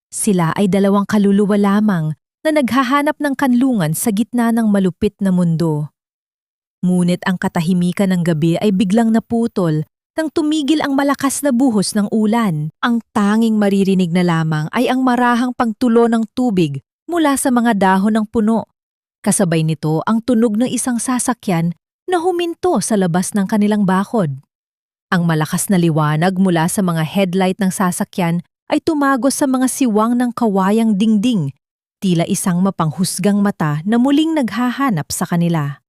Sila ay dalawang kaluluwa lamang na naghahanap ng kanlungan sa gitna ng malupit na mundo. Ngunit ang katahimikan ng gabi ay biglang naputol nang tumigil ang malakas na buhos ng ulan. Ang tanging maririnig na lamang ay ang marahang pagtulo ng tubig mula sa mga dahon ng puno. Kasabay nito ang tunog ng isang sasakyan na huminto sa labas ng kanilang bakod. Ang malakas na liwanag mula sa mga headlight ng sasakyan ay tumagos sa mga siwang ng kawayang dingding, tila isang mapanghusgang mata na muling naghahanap sa kanila.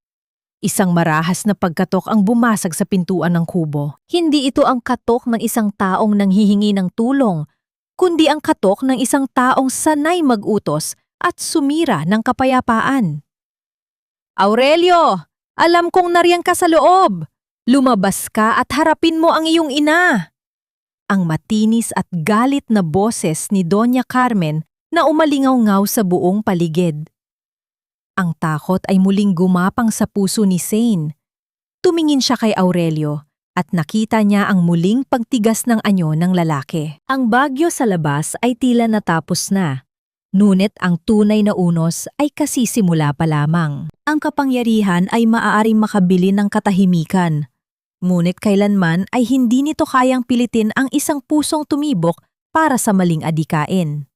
Isang marahas na pagkatok ang bumasag sa pintuan ng kubo. Hindi ito ang katok ng isang taong nanghihingi ng tulong, kundi ang katok ng isang taong sanay mag-utos at sumira ng kapayapaan. Aurelio! Alam kong nariyan ka sa loob! Lumabas ka at harapin mo ang iyong ina! Ang matinis at galit na boses ni Doña Carmen na umalingaw-ngaw sa buong paligid. Ang takot ay muling gumapang sa puso ni Zane. Tumingin siya kay Aurelio at nakita niya ang muling pagtigas ng anyo ng lalaki. Ang bagyo sa labas ay tila natapos na. Ngunit ang tunay na unos ay kasisimula pa lamang. Ang kapangyarihan ay maaaring makabili ng katahimikan. Ngunit kailanman ay hindi nito kayang pilitin ang isang pusong tumibok para sa maling adikain.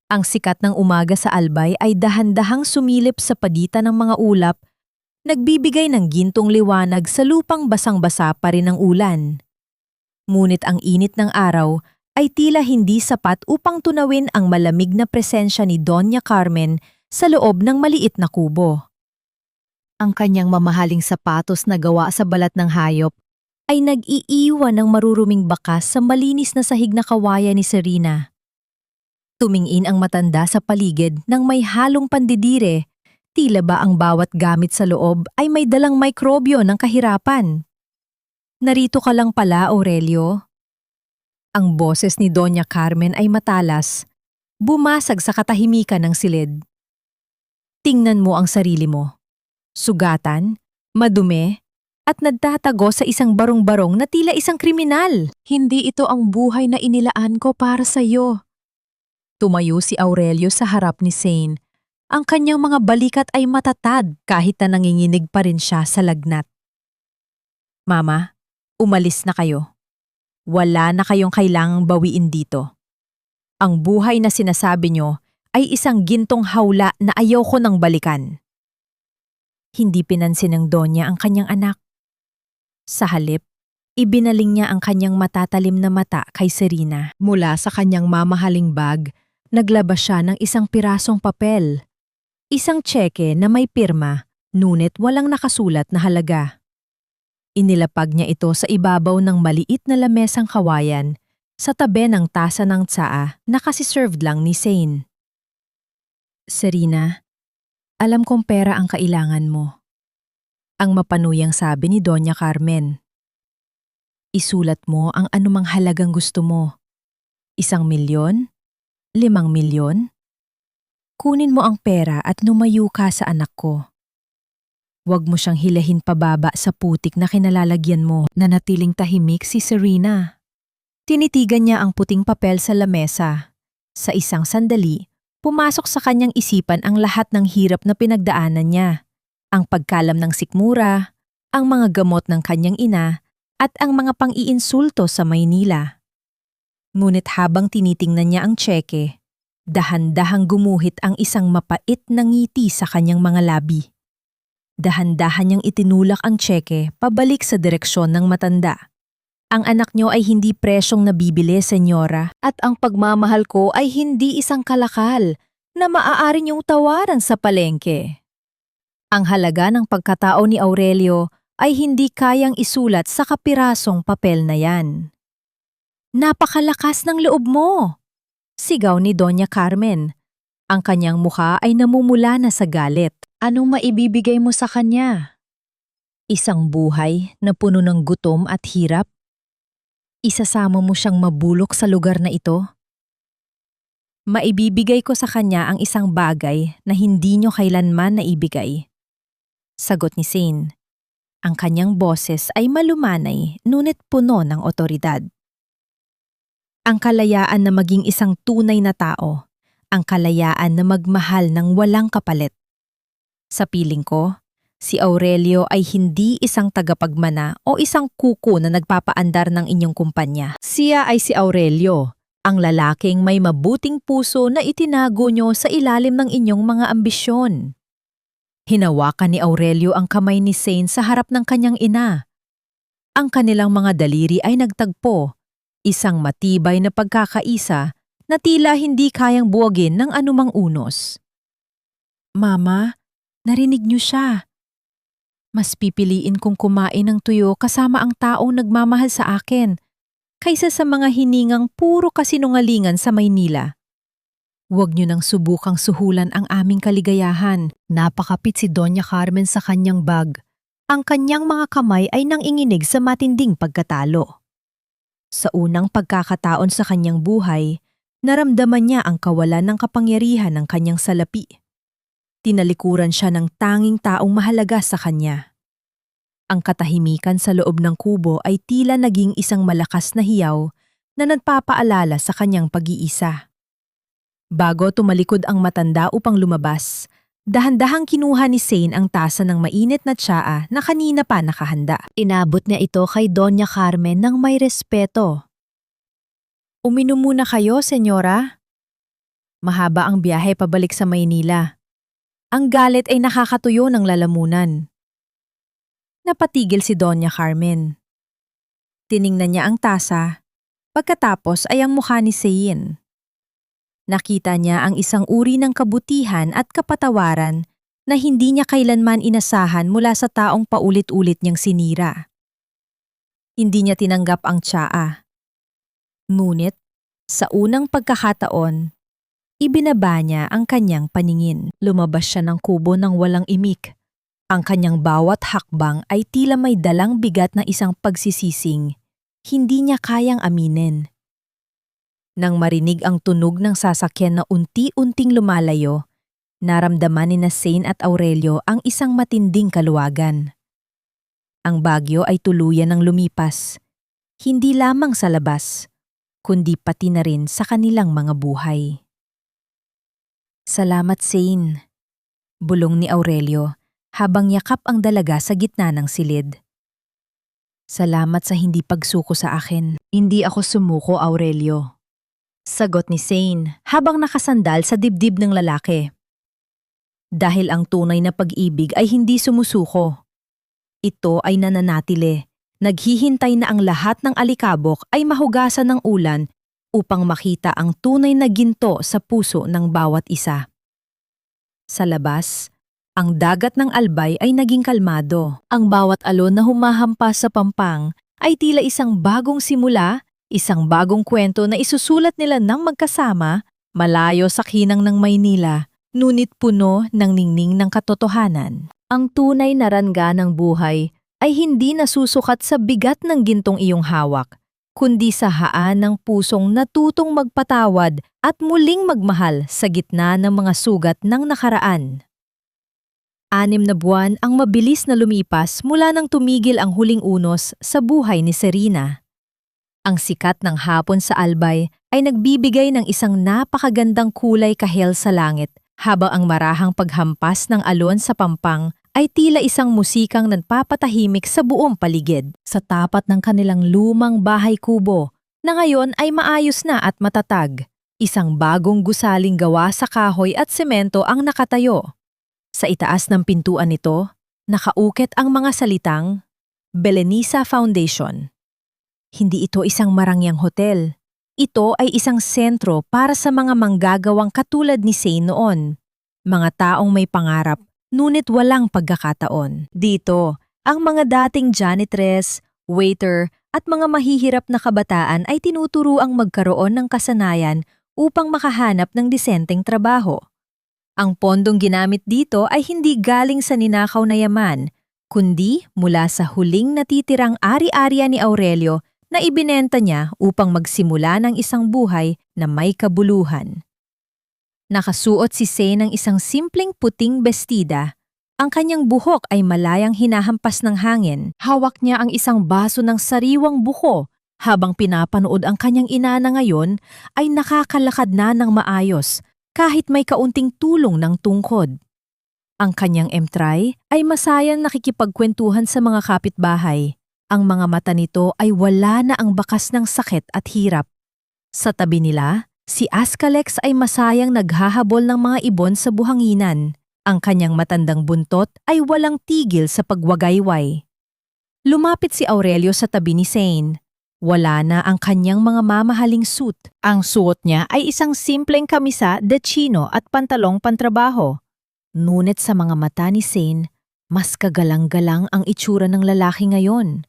Ang sikat ng umaga sa Albay ay dahan-dahang sumilip sa pagitan ng mga ulap, nagbibigay ng gintong liwanag sa lupang basang-basa pa rin ng ulan. Ngunit ang init ng araw ay tila hindi sapat upang tunawin ang malamig na presensya ni Doña Carmen sa loob ng maliit na kubo. Ang kanyang mamahaling sapatos na gawa sa balat ng hayop ay nag-iiwan ng maruruming bakas sa malinis na sahig na kawayan ni Serena. Tumingin ang matanda sa paligid nang may halong pandidire, tila ba ang bawat gamit sa loob ay may dalang mikrobyo ng kahirapan. Narito ka lang pala, Aurelio. Ang boses ni Doña Carmen ay matalas, bumasag sa katahimikan ng silid. Tingnan mo ang sarili mo. Sugatan, madumi, at nagtatago sa isang barong-barong na tila isang kriminal. Hindi ito ang buhay na inilaan ko para sa iyo. Tumayo si Aurelio sa harap ni Zane. Ang kanyang mga balikat ay matatag kahit na nanginginig pa rin siya sa lagnat. Mama, umalis na kayo. Wala na kayong kailangang bawiin dito. Ang buhay na sinasabi nyo ay isang gintong hawla na ayaw ko nang balikan. Hindi pinansin ng Donya ang kanyang anak. Sa halip, ibinaling niya ang kanyang matatalim na mata kay Serena. Mula sa kanyang mamahaling bag, naglabas siya ng isang pirasong papel. Isang tseke na may pirma, ngunit walang nakasulat na halaga. Inilapag niya ito sa ibabaw ng maliit na lamesang kawayan sa tabi ng tasa ng tsaa na kasi-served lang ni Zane. Serena, alam kong pera ang kailangan mo. Ang mapanuyang sabi ni Doña Carmen. Isulat mo ang anumang halagang gusto mo. 1,000,000? 5,000,000? Kunin mo ang pera at lumayo ka sa anak ko. Huwag mo siyang hilahin pababa sa putik na kinalalagyan mo. Nanatiling tahimik si Serena. Tinitigan niya ang puting papel sa lamesa. Sa isang sandali, pumasok sa kanyang isipan ang lahat ng hirap na pinagdaanan niya. Ang pagkalam ng sikmura, ang mga gamot ng kanyang ina, at ang mga pang-iinsulto sa Maynila. Ngunit habang tinitingnan niya ang tseke, dahan-dahang gumuhit ang isang mapait na ngiti sa kanyang mga labi. Dahan-dahan niyang itinulak ang tseke pabalik sa direksyon ng matanda. Ang anak niyo ay hindi presyong nabibili, senyora, at ang pagmamahal ko ay hindi isang kalakal na maaari niyong tawaran sa palengke. Ang halaga ng pagkatao ni Aurelio ay hindi kayang isulat sa kapirasong papel na yan. Napakalakas ng loob mo! Sigaw ni Doña Carmen. Ang kanyang mukha ay namumula na sa galit. Anong maibibigay mo sa kanya? Isang buhay na puno ng gutom at hirap? Isasama mo siyang mabulok sa lugar na ito? Maibibigay ko sa kanya ang isang bagay na hindi niyo kailanman naibigay. Sagot ni Zane. Ang kanyang boses ay malumanay ngunit puno ng otoridad. Ang kalayaan na maging isang tunay na tao, ang kalayaan na magmahal ng walang kapalit. Sa piling ko, si Aurelio ay hindi isang tagapagmana o isang kuko na nagpapaandar ng inyong kumpanya. Siya ay si Aurelio, ang lalaking may mabuting puso na itinago nyo sa ilalim ng inyong mga ambisyon. Hinawakan ni Aurelio ang kamay ni Zane sa harap ng kanyang ina. Ang kanilang mga daliri ay nagtagpo. Isang matibay na pagkakaisa na tila hindi kayang buwagin ng anumang unos. Mama, narinig niyo siya. Mas pipiliin kong kumain ng tuyo kasama ang taong nagmamahal sa akin kaysa sa mga hiningang puro kasinungalingan sa Maynila. Huwag niyo nang subukang suhulan ang aming kaligayahan. Napakapit si Doña Carmen sa kanyang bag. Ang kanyang mga kamay ay nanginginig sa matinding pagkatalo. Sa unang pagkakataon sa kanyang buhay, naramdaman niya ang kawalan ng kapangyarihan ng kanyang salapi. Tinalikuran siya ng tanging taong mahalaga sa kanya. Ang katahimikan sa loob ng kubo ay tila naging isang malakas na hiyaw na nagpapaalala sa kanyang pag-iisa. Bago tumalikod ang matanda upang lumabas, dahan-dahang kinuha ni Zane ang tasa ng mainit na tsaa na kanina pa nakahanda. Inabot niya ito kay Doña Carmen ng may respeto. Uminom muna kayo, senyora. Mahaba ang biyahe pabalik sa Maynila. Ang galit ay nakakatuyo ng lalamunan. Napatigil si Doña Carmen. Tiningnan niya ang tasa, pagkatapos ay ang mukha ni Zane. Nakita niya ang isang uri ng kabutihan at kapatawaran na hindi niya kailanman inasahan mula sa taong paulit-ulit niyang sinira. Hindi niya tinanggap ang tsaa. Ngunit, sa unang pagkakataon, ibinaba niya ang kanyang paningin. Lumabas siya ng kubo ng walang imik. Ang kanyang bawat hakbang ay tila may dalang bigat na isang pagsisising, hindi niya kayang aminin. Nang marinig ang tunog ng sasakyan na unti-unting lumalayo, naramdaman ni Zane at Aurelio ang isang matinding kaluwagan. Ang bagyo ay tuluyan ng lumipas, hindi lamang sa labas, kundi pati na rin sa kanilang mga buhay. Salamat, Zane, bulong ni Aurelio habang yakap ang dalaga sa gitna ng silid. Salamat sa hindi pagsuko sa akin. Hindi ako sumuko, Aurelio. Sagot ni Zane habang nakasandal sa dibdib ng lalaki. Dahil ang tunay na pag-ibig ay hindi sumusuko. Ito ay nananatili, naghihintay na ang lahat ng alikabok ay mahugasan ng ulan upang makita ang tunay na ginto sa puso ng bawat isa. Sa labas, ang dagat ng Albay ay naging kalmado. Ang bawat alon na humahampas sa pampang ay tila isang bagong simula, isang bagong kwento na isusulat nila ng magkasama, malayo sa kinang ng Maynila, ngunit puno ng ningning ng katotohanan. Ang tunay na rangga ng buhay ay hindi nasusukat sa bigat ng gintong iyong hawak, kundi sa haan ng pusong natutong magpatawad at muling magmahal sa gitna ng mga sugat ng nakaraan. 6 na buwan ang mabilis na lumipas mula nang tumigil ang huling unos sa buhay ni Serena. Ang sikat ng hapon sa Albay ay nagbibigay ng isang napakagandang kulay kahel sa langit, habang ang marahang paghampas ng alon sa pampang ay tila isang musikang nagpapatahimik sa buong paligid. Sa tapat ng kanilang lumang bahay kubo, na ngayon ay maayos na at matatag, isang bagong gusaling gawa sa kahoy at semento ang nakatayo. Sa itaas ng pintuan nito, nakaukit ang mga salitang Belenisa Foundation. Hindi ito isang marangyang hotel. Ito ay isang sentro para sa mga manggagawang katulad ni Zane noon. Mga taong may pangarap, ngunit walang pagkakataon. Dito, ang mga dating janitress, waiter, at mga mahihirap na kabataan ay tinuturuang magkaroon ng kasanayan upang makahanap ng disenteng trabaho. Ang pondong ginamit dito ay hindi galing sa ninakaw na yaman, kundi mula sa huling natitirang ari-ariya ni Aurelio na ibinenta niya upang magsimula ng isang buhay na may kabuluhan. Nakasuot si Zane ng isang simpleng puting bestida. Ang kanyang buhok ay malayang hinahampas ng hangin. Hawak niya ang isang baso ng sariwang buko habang pinapanood ang kanyang ina na ngayon ay nakakalakad na ng maayos kahit may kaunting tulong ng tungkod. Ang kanyang emtray ay masayang nakikipagkwentuhan sa mga kapitbahay. Ang mga mata nito ay wala na ang bakas ng sakit at hirap. Sa tabi nila, si Askalex ay masayang naghahabol ng mga ibon sa buhanginan. Ang kanyang matandang buntot ay walang tigil sa pagwagayway. Lumapit si Aurelio sa tabi ni Zane. Wala na ang kanyang mga mamahaling suit. Ang suot niya ay isang simpleng kamisa de chino at pantalong pantrabaho. Ngunit sa mga mata ni Zane, mas kagalang-galang ang itsura ng lalaki ngayon.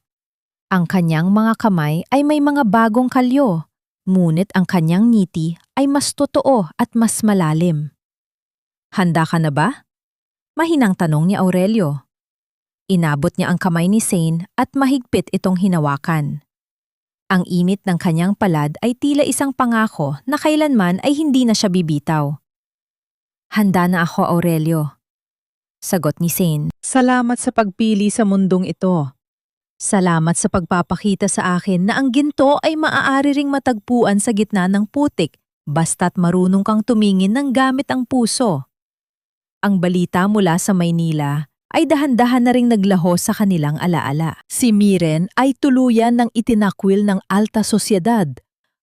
Ang kanyang mga kamay ay may mga bagong kalyo, ngunit ang kanyang ngiti ay mas totoo at mas malalim. Handa ka na ba? Mahinang tanong ni Aurelio. Inabot niya ang kamay ni Zane at mahigpit itong hinawakan. Ang init ng kanyang palad ay tila isang pangako na kailanman ay hindi na siya bibitaw. Handa na ako, Aurelio. Sagot ni Zane. Salamat sa pagpili sa mundong ito. Salamat sa pagpapakita sa akin na ang ginto ay maaari ring matagpuan sa gitna ng putik basta't marunong kang tumingin ng gamit ang puso. Ang balita mula sa Maynila ay dahan-dahan na ring naglaho sa kanilang alaala. Si Miren ay tuluyan ng itinakwil ng alta sosyedad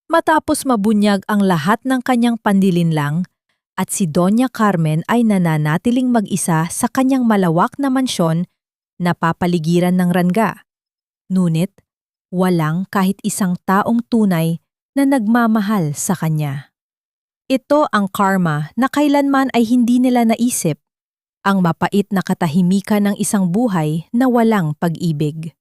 matapos mabunyag ang lahat ng kanyang pandilinlang at si Doña Carmen ay nananatiling mag-isa sa kanyang malawak na mansyon na papaligiran ng rangga. Ngunit, walang kahit isang taong tunay na nagmamahal sa kanya. Ito ang karma na kailanman ay hindi nila naisip, ang mapait na katahimikan ng isang buhay na walang pag-ibig.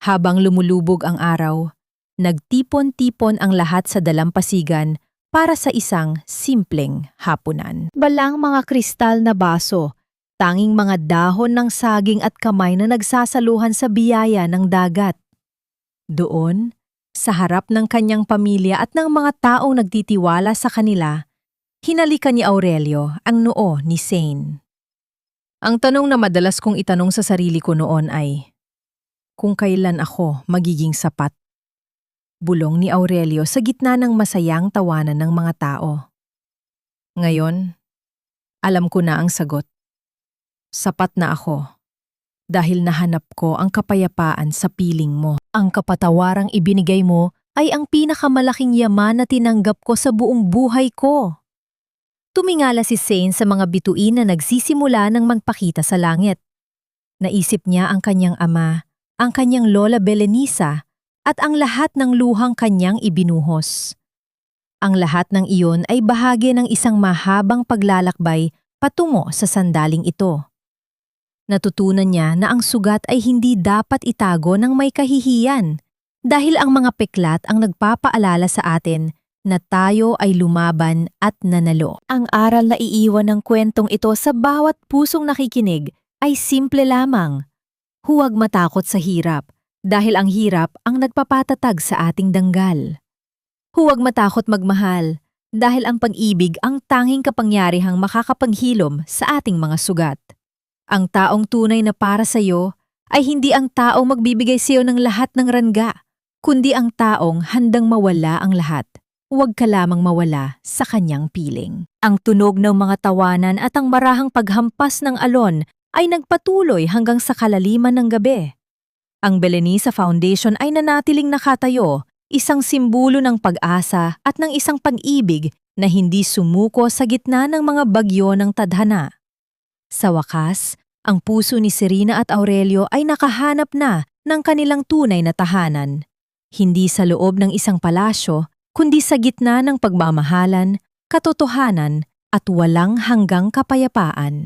Habang lumulubog ang araw, nagtipon-tipon ang lahat sa dalampasigan para sa isang simpleng hapunan. Balang mga kristal na baso, tanging mga dahon ng saging at kamay na nagsasaluhan sa biyaya ng dagat. Doon, sa harap ng kanyang pamilya at ng mga taong nagtitiwala sa kanila, hinalikan ni Aurelio ang noo ni Zane. Ang tanong na madalas kong itanong sa sarili ko noon ay, kung kailan ako magiging sapat? Bulong ni Aurelio sa gitna ng masayang tawanan ng mga tao. Ngayon, alam ko na ang sagot. Sapat na ako dahil nahanap ko ang kapayapaan sa piling mo. Ang kapatawarang ibinigay mo ay ang pinakamalaking yaman na tinanggap ko sa buong buhay ko. Tumingala si Zane sa mga bituin na nagsisimula ng magpakita sa langit. Naisip niya ang kanyang ama, ang kanyang lola Belenisa, at ang lahat ng luhang kanyang ibinuhos. Ang lahat ng iyon ay bahagi ng isang mahabang paglalakbay patungo sa sandaling ito. Natutunan niya na ang sugat ay hindi dapat itago ng may kahihiyan dahil ang mga peklat ang nagpapaalala sa atin na tayo ay lumaban at nanalo. Ang aral na iiwan ng kwentong ito sa bawat pusong nakikinig ay simple lamang. Huwag matakot sa hirap dahil ang hirap ang nagpapatatag sa ating danggal. Huwag matakot magmahal dahil ang pag-ibig ang tanging kapangyarihang makakapanghilom sa ating mga sugat. Ang taong tunay na para sa iyo ay hindi ang taong magbibigay sa iyo ng lahat ng rangga, kundi ang taong handang mawala ang lahat. Huwag ka lamang mawala sa kanyang piling. Ang tunog ng mga tawanan at ang marahang paghampas ng alon ay nagpatuloy hanggang sa kalaliman ng gabi. Ang Belenisa Foundation ay nanatiling nakatayo, isang simbolo ng pag-asa at ng isang pag-ibig na hindi sumuko sa gitna ng mga bagyo ng tadhana. Sa wakas, ang puso ni Serena at Aurelio ay nakahanap na ng kanilang tunay na tahanan. Hindi sa loob ng isang palasyo, kundi sa gitna ng pagmamahalan, katotohanan at walang hanggang kapayapaan.